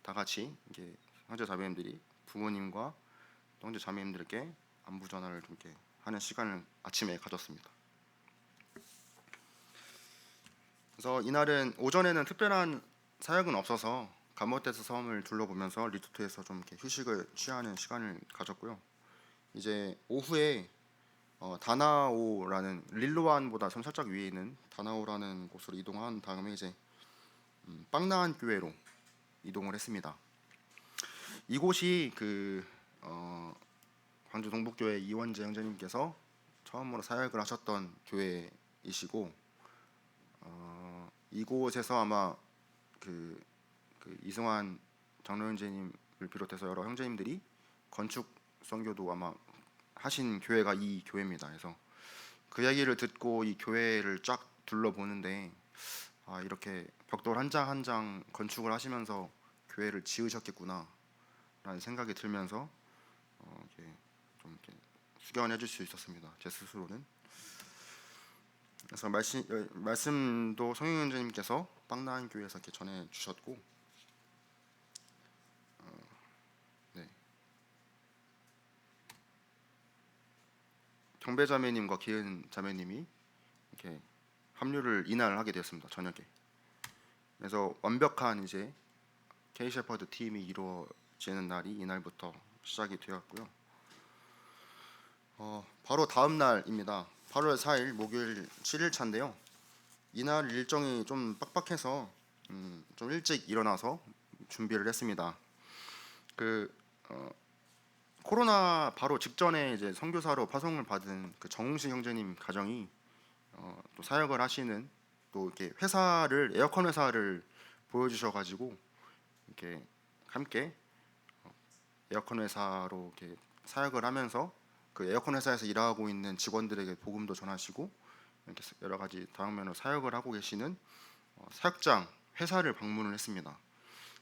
다 같이 이게 형제 자매님들이 부모님과 형제 자매님들께 안부 전화를 좀 이렇게 하는 시간을 아침에 가졌습니다. 그래서 이날은 오전에는 특별한 사역은 없어서 가모테스 섬을 둘러보면서 리조트에서 좀 이렇게 휴식을 취하는 시간을 가졌고요. 이제 오후에 다나오라는 릴로안보다 좀 살짝 위에 있는 다나오라는 곳으로 이동한 다음에 이제 빵나안 교회로 이동을 했습니다. 이곳이 그 광주 동북교회 이원재 형제님께서 처음으로 사역을 하셨던 교회이시고 이곳에서 아마 그 이승환 장로 형제님을 비롯해서 여러 형제님들이 건축 선교도 아마 하신 교회가 이 교회입니다. 그래서 그 이야기를 듣고 이 교회를 쫙 둘러보는데 이렇게 벽돌 한 장 한 장 건축을 하시면서 교회를 지으셨겠구나 라는 생각이 들면서 이렇게 좀 이렇게 숙연해 줄 수 있었습니다. 제 스스로는. 그래서 말씀도 성윤현재님께서 빵나안 교회에서 이렇게 전해 주셨고, 네. 경배 자매님과 기은 자매님이 이렇게 합류를 이날 하게 되었습니다. 저녁에. 그래서 완벽한 이제 K 셰퍼드 팀이 이루어지는 날이 이날부터 시작이 되었고요. 바로 다음 날입니다. 8월 4일 목요일 7일차인데요. 이날 일정이 좀 빡빡해서 좀 일찍 일어나서 준비를 했습니다. 코로나 바로 직전에 이제 선교사로 파송을 받은 그 정웅식 형제님 가정이 또 사역을 하시는 또 이렇게 회사를 에어컨 회사를 보여주셔가지고 이렇게 함께 에어컨 회사로 이렇게 사역을 하면서 그 에어컨 회사에서 일하고 있는 직원들에게 복음도 전하시고 이렇게 여러 가지 다양면으로 사역을 하고 계시는 사역장 회사를 방문을 했습니다.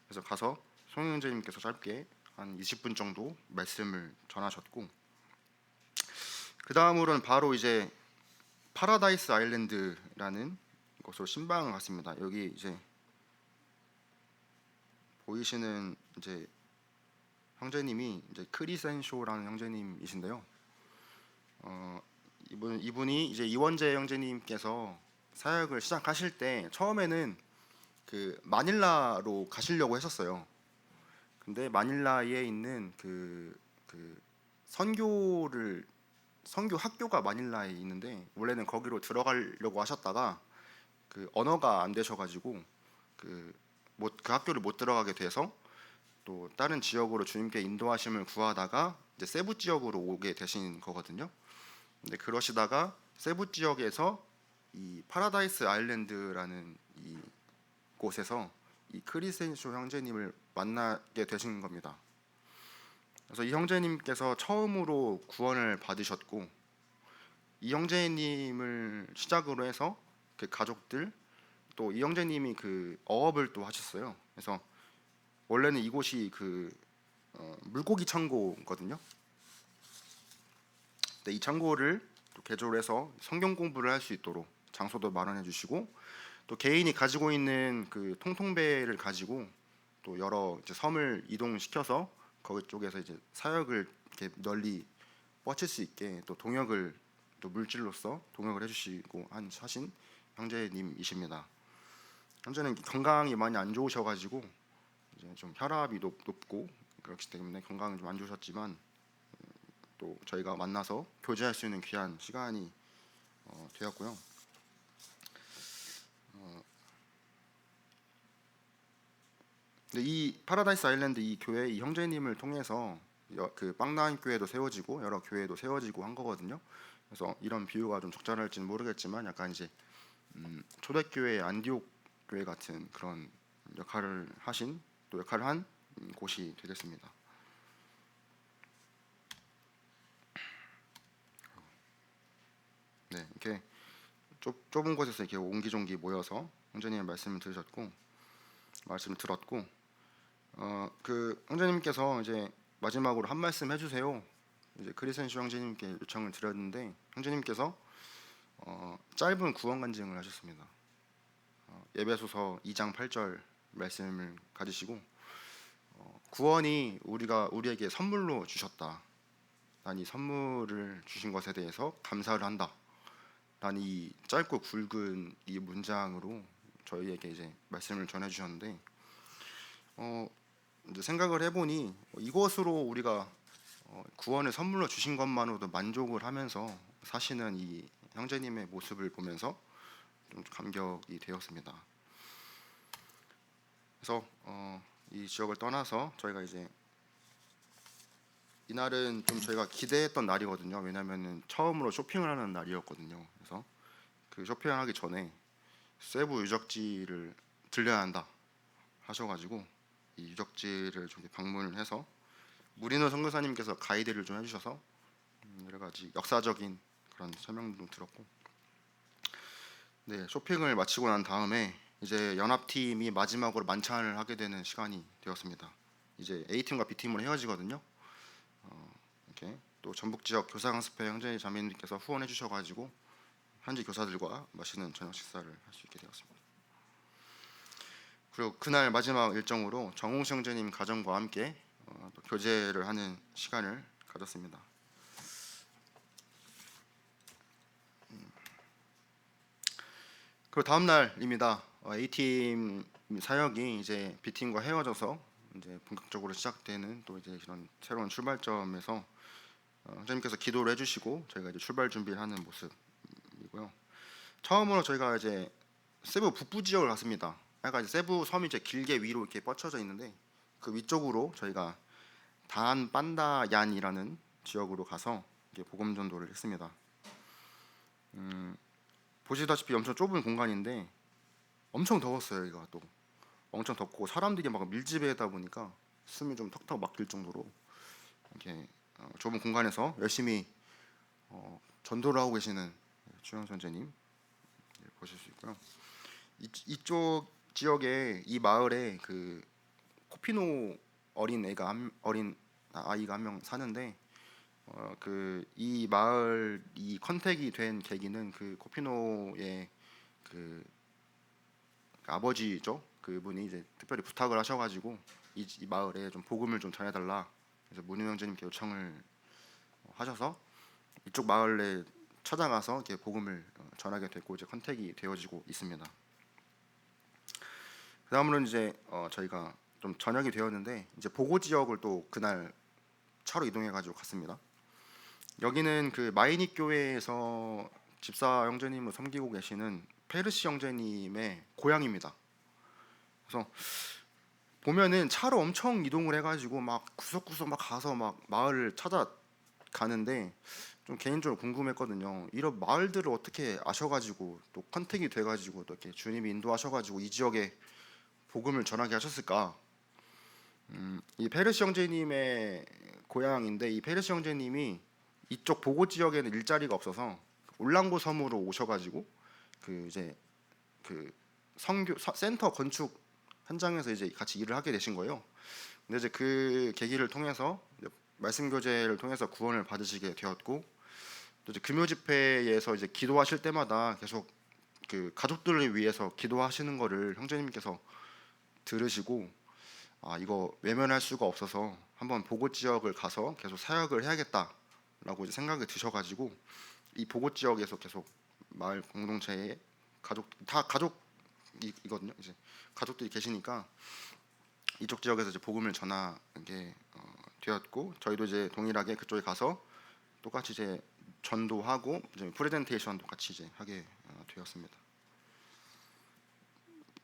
그래서 가서 송영재님께서 짧게 한 20분 정도 말씀을 전하셨고, 그 다음으로는 바로 이제 파라다이스 아일랜드라는 곳으로 신방을 갔습니다. 여기 이제 보이시는 이제 형제님이 이제 크리센쇼라는 형제님이신데요. 이분이 이제 이원재 형제님께서 사역을 시작하실 때 처음에는 그 마닐라로 가시려고 했었어요. 근데 마닐라에 있는 그 선교 학교가 마닐라에 있는데 원래는 거기로 들어가려고 하셨다가 그 언어가 안 되셔가지고 그 학교를 못 들어가게 돼서 또 다른 지역으로 주님께 인도하심을 구하다가 이제 세부 지역으로 오게 되신 거거든요. 근데 그러시다가 세부 지역에서 이 파라다이스 아일랜드라는 이 곳에서 이 크리센쇼 형제님을 만나게 되신 겁니다. 그래서 이 형제님께서 처음으로 구원을 받으셨고, 이 형제님을 시작으로 해서 그 가족들 또 이 형제님이 그 어업을 또 하셨어요. 그래서 원래는 이곳이 그 물고기 창고거든요. 근데 이 창고를 또 개조를 해서 성경 공부를 할 수 있도록 장소도 마련해 주시고, 또 개인이 가지고 있는 그 통통배를 가지고 또 여러 이제 섬을 이동시켜서 거기 쪽에서 이제 사역을 이렇게 널리 뻗칠 수 있게 또 동역을, 또 물질로서 동역을 해주시고 하신 형제님이십니다. 현재는 건강이 많이 안 좋으셔가지고 이제 좀 혈압이 높고 그렇기 때문에 건강이 좀 안 좋으셨지만, 또 저희가 만나서 교제할 수 있는 귀한 시간이 되었고요. 근데 이 파라다이스 아일랜드 이 교회 이 형제님을 통해서 그 빵나인 교회도 세워지고 여러 교회도 세워지고 한 거거든요. 그래서 이런 비유가 좀 적절할지는 모르겠지만 약간 이제 초대교회 안디옥 교회 같은 그런 역할을 하신, 또 역할을 한 곳이 되겠습니다. 네, 이렇게 좁은 곳에서 이렇게 옹기종기 모여서 형제님의 말씀을 들었고, 그 형제님께서 이제 마지막으로 한 말씀 해주세요. 이제 크리센슈 형제님께 요청을 드렸는데, 형제님께서 짧은 구원 간증을 하셨습니다. 예배소서 2장 8절 말씀을 가지시고, 구원이 우리에게 선물로 주셨다. 난 이 선물을 주신 것에 대해서 감사를 한다. 난 이 짧고 굵은 이 문장으로 저희에게 이제 말씀을 전해 주셨는데, 이제 생각을 해보니 이것으로 우리가 구원을 선물로 주신 것만으로도 만족을 하면서 사시는 이 형제님의 모습을 보면서 좀 감격이 되었습니다. 그래서 이 지역을 떠나서 저희가 이제 이날은 좀 저희가 기대했던 날이거든요. 왜냐하면 처음으로 쇼핑을 하는 날이었거든요. 그래서 그 쇼핑을 하기 전에 세부 유적지를 들려야 한다 하셔가지고 이 유적지를 좀 방문을 해서 무리노 선교사님께서 가이드를 좀 해주셔서 여러 가지 역사적인 그런 설명도 들었고, 네, 쇼핑을 마치고 난 다음에 이제 연합팀이 마지막으로 만찬을 하게 되는 시간이 되었습니다. 이제 A팀과 B팀으로 헤어지거든요. 이렇게 또 전북 지역 교사 강습회 형제 자매님께서 후원해 주셔가지고 현지 교사들과 맛있는 저녁 식사를 할 수 있게 되었습니다. 그리고 그날 마지막 일정으로 정홍 형제님 가정과 함께 또 교제를 하는 시간을 가졌습니다. 그리고 다음 날입니다. A팀 사역이 이제 B팀과 헤어져서 이제 본격적으로 시작되는 또 이제 이런 새로운 출발점에서 선생님께서 기도를 해주시고 저희가 이제 출발 준비를 하는 모습이고요. 처음으로 저희가 이제 세부 북부 지역을 갔습니다. 약간 이제 세부 섬이 이제 길게 위로 이렇게 뻗쳐져 있는데 그 위쪽으로 저희가 단 반다얀이라는 지역으로 가서 이게 복음 전도를 했습니다. 보시다시피 엄청 좁은 공간인데 엄청 더웠어요. 여기가 또 엄청 덥고 사람들이 막 밀집해다 보니까 숨이 좀 턱턱 막힐 정도로 이렇게 좁은 공간에서 열심히 전도를 하고 계시는 주영 선생님 보실 수 있고요. 이쪽 지역에 이 마을에 그 코피노 어린 아이가 한 명 사는데 그 이 마을 이 컨택이 된 계기는 그 코피노의 그 아버지죠. 그분이 이제 특별히 부탁을 하셔가지고 이 마을에 좀 복음을 좀 전해달라. 그래서 문유 형제님께 요청을 하셔서 이쪽 마을에 찾아가서 이렇게 복음을 전하게 됐고 이제 컨택이 되어지고 있습니다. 그다음으로는 이제 저희가 좀 저녁이 되었는데 이제 보고 지역을 또 그날 차로 이동해가지고 갔습니다. 여기는 그 마이닉 교회에서 집사 형제님을 섬기고 계시는 페르시 형제님의 고향입니다. 그래서 보면은 차로 엄청 이동을 해가지고 막 구석구석 막 가서 막 마을을 찾아가는데 좀 개인적으로 궁금했거든요. 이런 마을들을 어떻게 아셔가지고 또 컨택이 돼가지고 또 이렇게 주님이 인도하셔가지고 이 지역에 복음을 전하게 하셨을까? 이 페르시 형제님의 고향인데 이 페르시 형제님이 이쪽 보고 지역에는 일자리가 없어서 울랑고 섬으로 오셔가지고 그 이제 그 센터 건축 현장에서 이제 같이 일을 하게 되신 거예요. 근데 이제 그 계기를 통해서 이제 말씀 교제를 통해서 구원을 받으시게 되었고, 또 이제 금요 집회에서 이제 기도하실 때마다 계속 그 가족들을 위해서 기도하시는 거를 형제님께서 들으시고, 아 이거 외면할 수가 없어서 한번 보고 지역을 가서 계속 사역을 해야겠다라고 이제 생각이 드셔가지고, 이 보고 지역에서 계속 마을 공동체에 다 가족이거든요. 이제 가족들이 계시니까 이쪽 지역에서 이제 복음을 전하게 되었고, 저희도 이제 동일하게 그쪽에 가서 똑같이 이제 전도하고 이제 프레젠테이션도 같이 이제 하게 되었습니다.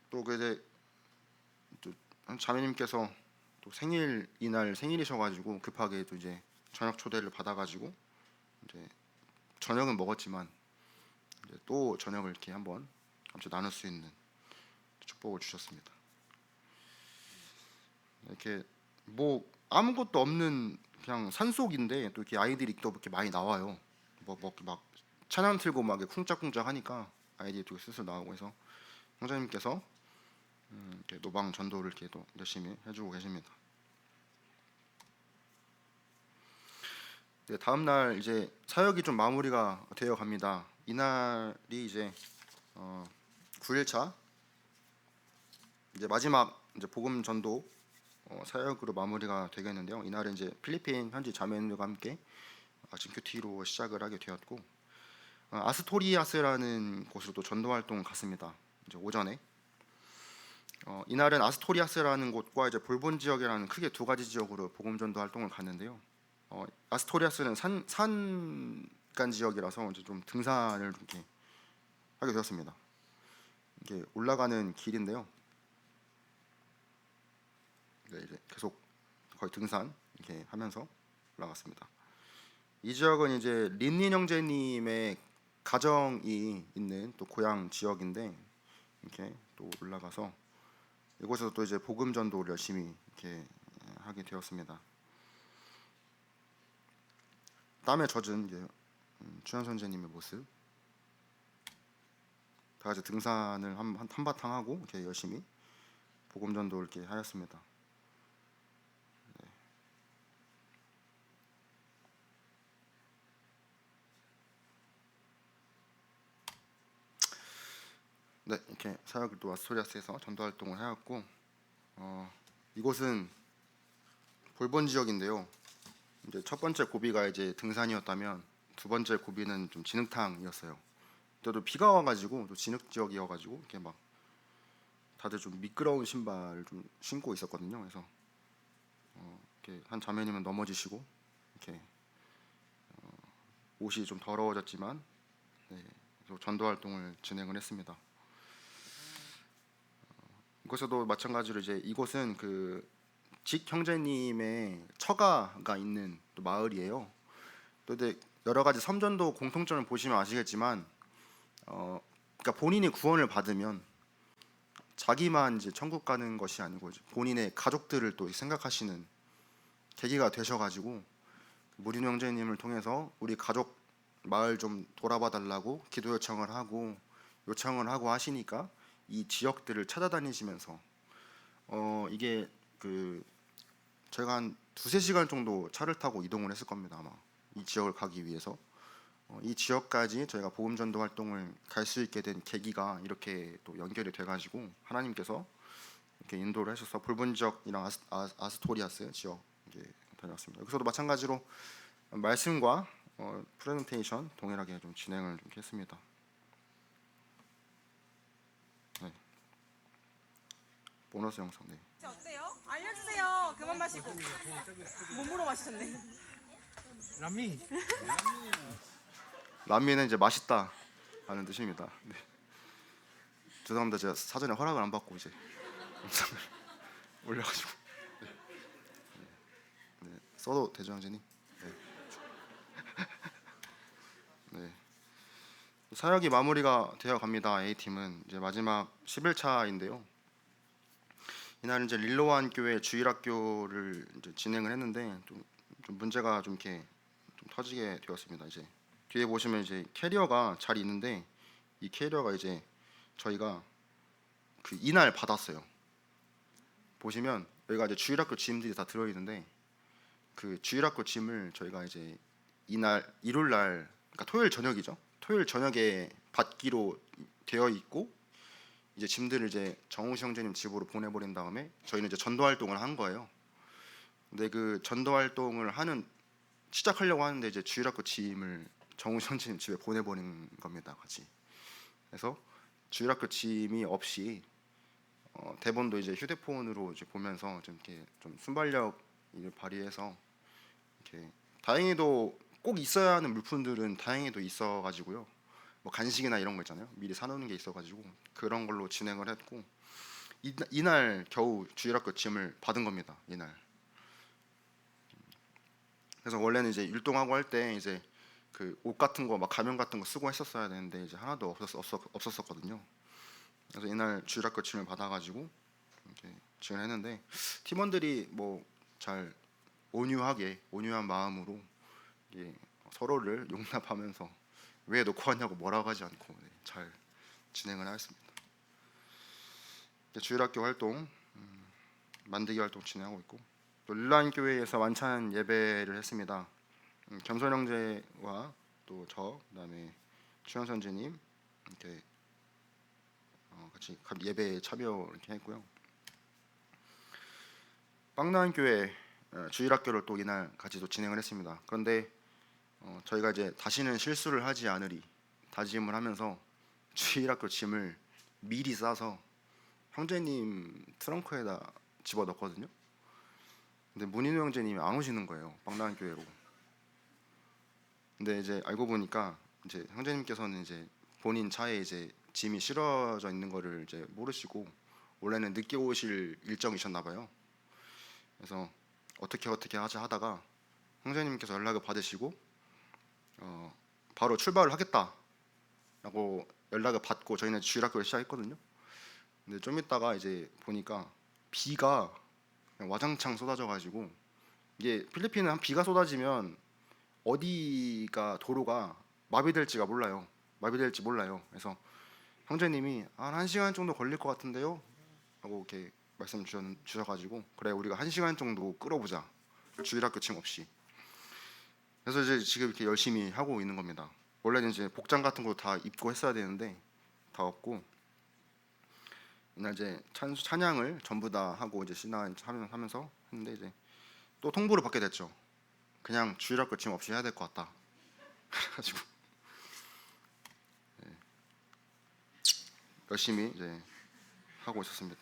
또 그 이제 또 자매님께서 또 이날 생일이셔가지고 급하게 또 이제 저녁 초대를 받아가지고 이제 저녁은 먹었지만 이제 또 저녁을 이렇게 한번 같이 나눌 수 있는 축복을 주셨습니다. 이렇게 뭐 아무것도 없는 그냥 산속인데 또 이렇게 아이들이 또 이렇게 많이 나와요. 막 찬양 틀고 막 쿵짝쿵짝 하니까 아이들이 또 스스로 나오고 해서 형제님께서 이렇게 노방 전도를 이렇게 또 열심히 해주고 계십니다. 네, 다음 날 이제 사역이 좀 마무리가 되어 갑니다. 이날이 이제 9일차 이제 마지막 이제 복음 전도 사역으로 마무리가 되겠는데요. 이날은 이제 필리핀 현지 자매님들과 함께 아침 큐티로 시작을 하게 되었고, 아스토리아스라는 곳으로 또 전도 활동 갔습니다. 이제 오전에 이날은 아스토리아스라는 곳과 이제 볼본 지역이라는 크게 두 가지 지역으로 복음 전도 활동을 갔는데요. 아스토리아스는 산간 지역이라서 이제 좀 등산을 이렇게 하게 되었습니다. 이게 올라가는 길인데요. 네, 이제 계속 거의 등산 이렇게 하면서 올라갔습니다. 이 지역은 이제 린린 형제님의 가정이 있는 또 고향 지역인데, 이렇게 또 올라가서 이곳에서 또 이제 복음 전도를 열심히 이렇게 하게 되었습니다. 땀에 젖은 이제 주현 선생님의 모습, 다 같이 등산을 한바탕 하고 이렇게 열심히 복음 전도를 이렇게 하였습니다. 네, 이렇게 사역을 또 아스토리아스에서 전도 활동을 하였고, 이곳은 볼본 지역인데요. 이제 첫 번째 고비가 이제 등산이었다면 두 번째 고비는 좀 진흙탕이었어요. 그때도 비가 와가지고 또 진흙 지역이어가지고 이렇게 막 다들 좀 미끄러운 신발을 좀 신고 있었거든요. 그래서 이렇게 한 자매님은 넘어지시고 이렇게 옷이 좀 더러워졌지만 네, 전도 활동을 진행을 했습니다. 이곳에도 마찬가지로 이제 이곳은 그 직 형제님의 처가가 있는 또 마을이에요. 또 이제 여러 가지 섬전도 공통점을 보시면 아시겠지만, 그러니까 본인이 구원을 받으면 자기만 이제 천국 가는 것이 아니고 본인의 가족들을 또 생각하시는 계기가 되셔가지고 무린 형제님을 통해서 우리 가족 마을 좀 돌아봐 달라고 기도 요청을 하고 하시니까 이 지역들을 찾아다니시면서 이게 그 저희가 한 두세 시간 정도 차를 타고 이동을 했을 겁니다. 아마 이 지역을 가기 위해서 이 지역까지 저희가 복음 전도 활동을 갈 수 있게 된 계기가 이렇게 또 연결이 돼가지고 하나님께서 이렇게 인도를 하셔서 볼본 지역이랑 아스토리아스 지역 이렇게 다녔습니다. 여기서도 마찬가지로 말씀과 프레젠테이션 동일하게 좀 진행을 좀 했습니다. 네. 보너스 영상. 네. 어때요? 알려주세요. 그만 마시고. 몸으로 마시셨네. 람미는 이제 맛있다 라는 뜻입니다. 네. 죄송합니다. 제가 사전에 허락을 안 받고 이제 영상을 올려가지고. 네. 써도 되죠, 형제님? 네. 네. 사역이 마무리가 되어 갑니다. A팀은 이제 마지막 11차인데요. 이날 이제 릴로완 교회 주일학교를 이제 진행을 했는데 좀 문제가 좀 이렇게 좀 터지게 되었습니다. 이제 뒤에 보시면 이제 캐리어가 잘 있는데 이 캐리어가 이제 저희가 그 이날 받았어요. 보시면 여기가 이제 주일학교 짐들이 다 들어있는데 그 주일학교 짐을 저희가 이제 이날 일요일 날, 그러니까 토요일 저녁이죠. 토요일 저녁에 받기로 되어 있고 이제 짐들을 이제 정우시 형제님 집으로 보내버린 다음에 저희는 이제 전도 활동을 한 거예요. 근데 그 전도 활동을 하는 시작하려고 하는데 이제 주일학교 짐을 정우시 형제님 집에 보내버린 겁니다, 같이. 그래서 주일학교 짐이 없이 대본도 이제 휴대폰으로 이제 보면서 좀 이렇게 좀 순발력을 발휘해서 이렇게 다행히도 꼭 있어야 하는 물품들은 다행히도 있어가지고요. 뭐 간식이나 이런 거 있잖아요. 미리 사놓는 게 있어가지고 그런 걸로 진행을 했고 이날 겨우 주일학교 짐을 받은 겁니다. 이날. 그래서 원래는 이제 율동하고 할 때 이제 그 옷 같은 거 막 가면 같은 거 쓰고 했었어야 되는데 이제 하나도 없었거든요. 그래서 이날 주일학교 짐을 받아가지고 이렇게 지원했는데 팀원들이 뭐 잘 온유한 마음으로 이게 서로를 용납하면서 왜 놓고 왔냐고 뭐라고 하지 않고 잘 진행을 하였습니다. 주일학교 활동, 만들기 활동 진행하고 있고 또 릴라인 교회에서 만찬 예배를 했습니다. 겸손 형제와 또 저 그다음에 추현 선재님 이렇게 같이 예배에 참여 이렇게 했고요. 빵나은 교회 주일학교를 또 이날 같이 또 진행을 했습니다. 그런데 저희가 이제 다시는 실수를 하지 않으리 다짐을 하면서 주일학교 짐을 미리 싸서 형제님 트렁크에다 집어넣었거든요. 근데 문인우 형제님이 안 오시는 거예요, 빵나은 교회로. 근데 이제 알고 보니까 이제 형제님께서는 이제 본인 차에 이제 짐이 실어져 있는 거를 이제 모르시고 원래는 늦게 오실 일정이셨나 봐요. 그래서 어떻게 하자 하다가 형제님께서 연락을 받으시고 바로 출발을 하겠다라고 연락을 받고 저희는 주일학교를 시작했거든요. 근데 좀 있다가 이제 보니까 비가 그냥 와장창 쏟아져가지고 이게 필리핀은 한 비가 쏟아지면 어디가 도로가 마비될지 몰라요. 그래서 형제님이 한 1시간 정도 걸릴 것 같은데요 하고 이렇게 말씀 주셔가지고 그래 우리가 1시간 정도 끌어보자, 주일학교 침 없이. 그래서 이제 지금 이렇게 열심히 하고 있는 겁니다. 원래는 이제 복장 같은 거 다 입고 했어야 되는데 다 없고 이날 이제 찬양을 전부 다 하고 이제 신앙하면서 했는데 이제 또 통보를 받게 됐죠. 그냥 주일학교 침 없이 해야 될 것 같다. 그래가지고 열심히 이제 하고 있었습니다.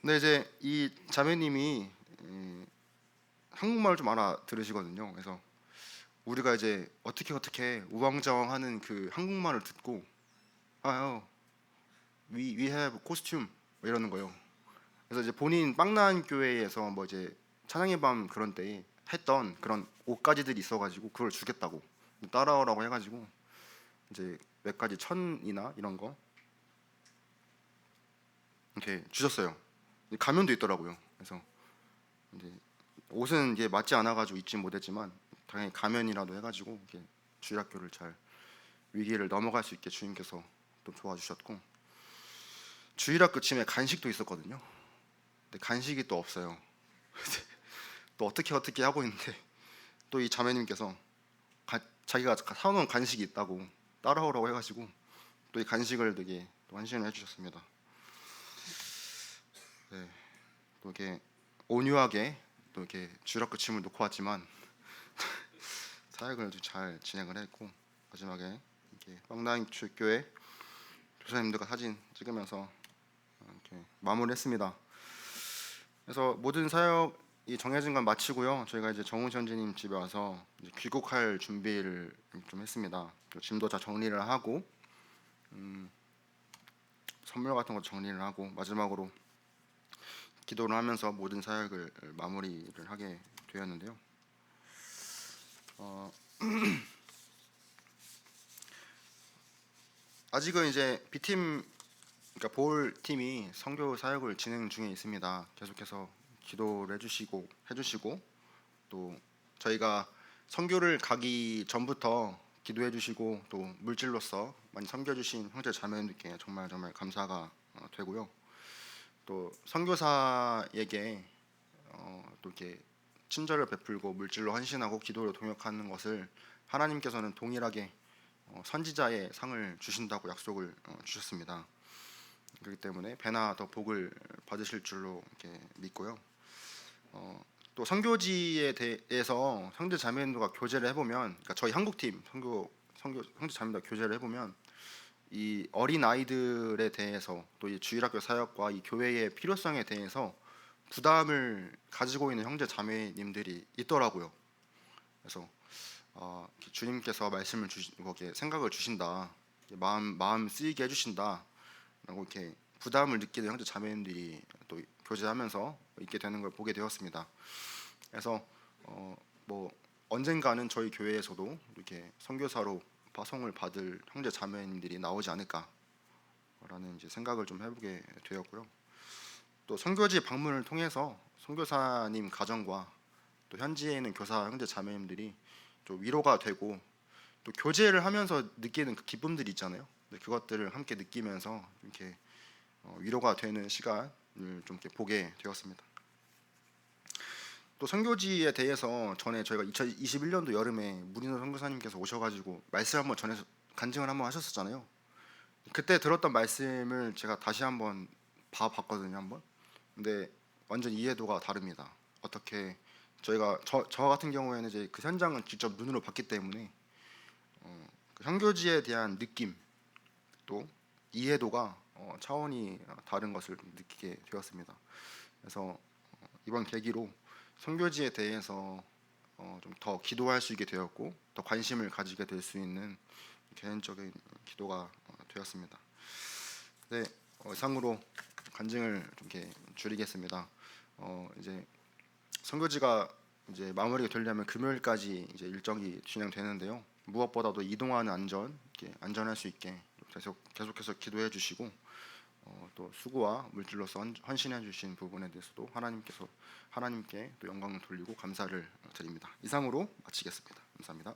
근데 이제 이 자매님이 한국말을 좀 알아들으시거든요. 그래서 우리가 이제 어떻게 우왕좌왕하는 그 한국말을 듣고 we have costume 뭐 이러는 거예요. 그래서 이제 본인 빵난 교회에서 뭐 이제 찬양의 밤 그런 때 했던 그런 옷가지들이 있어가지고 그걸 주겠다고 따라오라고 해가지고 이제 몇 가지 천이나 이런 거 이렇게 주셨어요. 가면도 있더라고요. 그래서 이제 옷은 이게 맞지 않아가지고 입지 못했지만 당연히 가면이라도 해가지고 이렇게 주일학교를 잘 위기를 넘어갈 수 있게 주님께서 또 도와주셨고 주일학교 침에 간식도 있었거든요. 근데 간식이 또 없어요. 또 어떻게 하고 있는데 또 이 자매님께서 자기가 사놓은 간식이 있다고 따라오라고 해가지고 또 이 간식을 되게 또 환심을 해주셨습니다. 네, 또 이렇게 온유하게 또 이렇게 주일학교 침을 놓고 왔지만 사역을 잘 진행을 했고 마지막에 이렇게 빵나인 교회 교사님들과 사진 찍으면서 이렇게 마무리했습니다. 그래서 모든 사역이 정해진 건 마치고요. 저희가 이제 정우 선생님 집에 와서 이제 귀국할 준비를 좀 했습니다. 짐도 다 정리를 하고 선물 같은 거 정리를 하고 마지막으로 기도를 하면서 모든 사역을 마무리를 하게 되었는데요. 아직은 이제 B팀 그러니까 볼 팀이 선교 사역을 진행 중에 있습니다. 계속해서 기도를 해주시고 또 저희가 선교를 가기 전부터 기도해 주시고 또 물질로서 많이 섬겨 주신 형제 자매님들께 정말 감사가 되고요. 또 선교사에게 또 이렇게 친절을 베풀고 물질로 헌신하고 기도로 동역하는 것을 하나님께서는 동일하게 선지자의 상을 주신다고 약속을 주셨습니다. 그렇기 때문에 배나 더 복을 받으실 줄로 이렇게 믿고요. 또 선교지에 대해서 형제 자매님들과 교제를 해보면, 그러니까 저희 한국팀 선교 형제 자매님들과 교제를 해보면 이 어린 아이들에 대해서 또 이 주일학교 사역과 이 교회의 필요성에 대해서 부담을 가지고 있는 형제 자매님들이 있더라고요. 그래서 주님께서 말씀을 거기에 생각을 주신다, 마음 쓰이게 해주신다라고 이렇게 부담을 느끼는 형제 자매님들이 또 교제하면서 있게 되는 걸 보게 되었습니다. 그래서 뭐 언젠가는 저희 교회에서도 이렇게 선교사로 파송을 받을 형제 자매님들이 나오지 않을까라는 이제 생각을 좀 해보게 되었고요. 또 선교지 방문을 통해서 선교사님 가정과 또 현지에 있는 교사 형제 자매님들이 좀 위로가 되고 또 교제를 하면서 느끼는 그 기쁨들이 있잖아요. 그것들을 함께 느끼면서 이렇게 위로가 되는 시간을 좀 이렇게 보게 되었습니다. 또 선교지에 대해서 전에 저희가 2021년도 여름에 문인호 선교사님께서 오셔가지고 말씀 한번 전해서 간증을 한번 하셨었잖아요. 그때 들었던 말씀을 제가 다시 한번 봐봤거든요, 한번. 근데 완전 이해도가 다릅니다. 어떻게 저희가 저 같은 경우에는 이제 그 현장은 직접 눈으로 봤기 때문에 그 선교지에 대한 느낌 또 이해도가 차원이 다른 것을 느끼게 되었습니다. 그래서 이번 계기로 선교지에 대해서 좀 더 기도할 수 있게 되었고 더 관심을 가지게 될 수 있는 개인적인 기도가 되었습니다. 네, 이상으로 간증을 좀 이렇게 줄이겠습니다. 이제 선교지가 이제 마무리가 되려면 금요일까지 이제 일정이 진행되는데요. 무엇보다도 이동하는 안전할 수 있게 계속해서 기도해 주시고 또 수고와 물질로서 헌신해 주신 부분에 대해서도 하나님께 또 영광을 돌리고 감사를 드립니다. 이상으로 마치겠습니다. 감사합니다.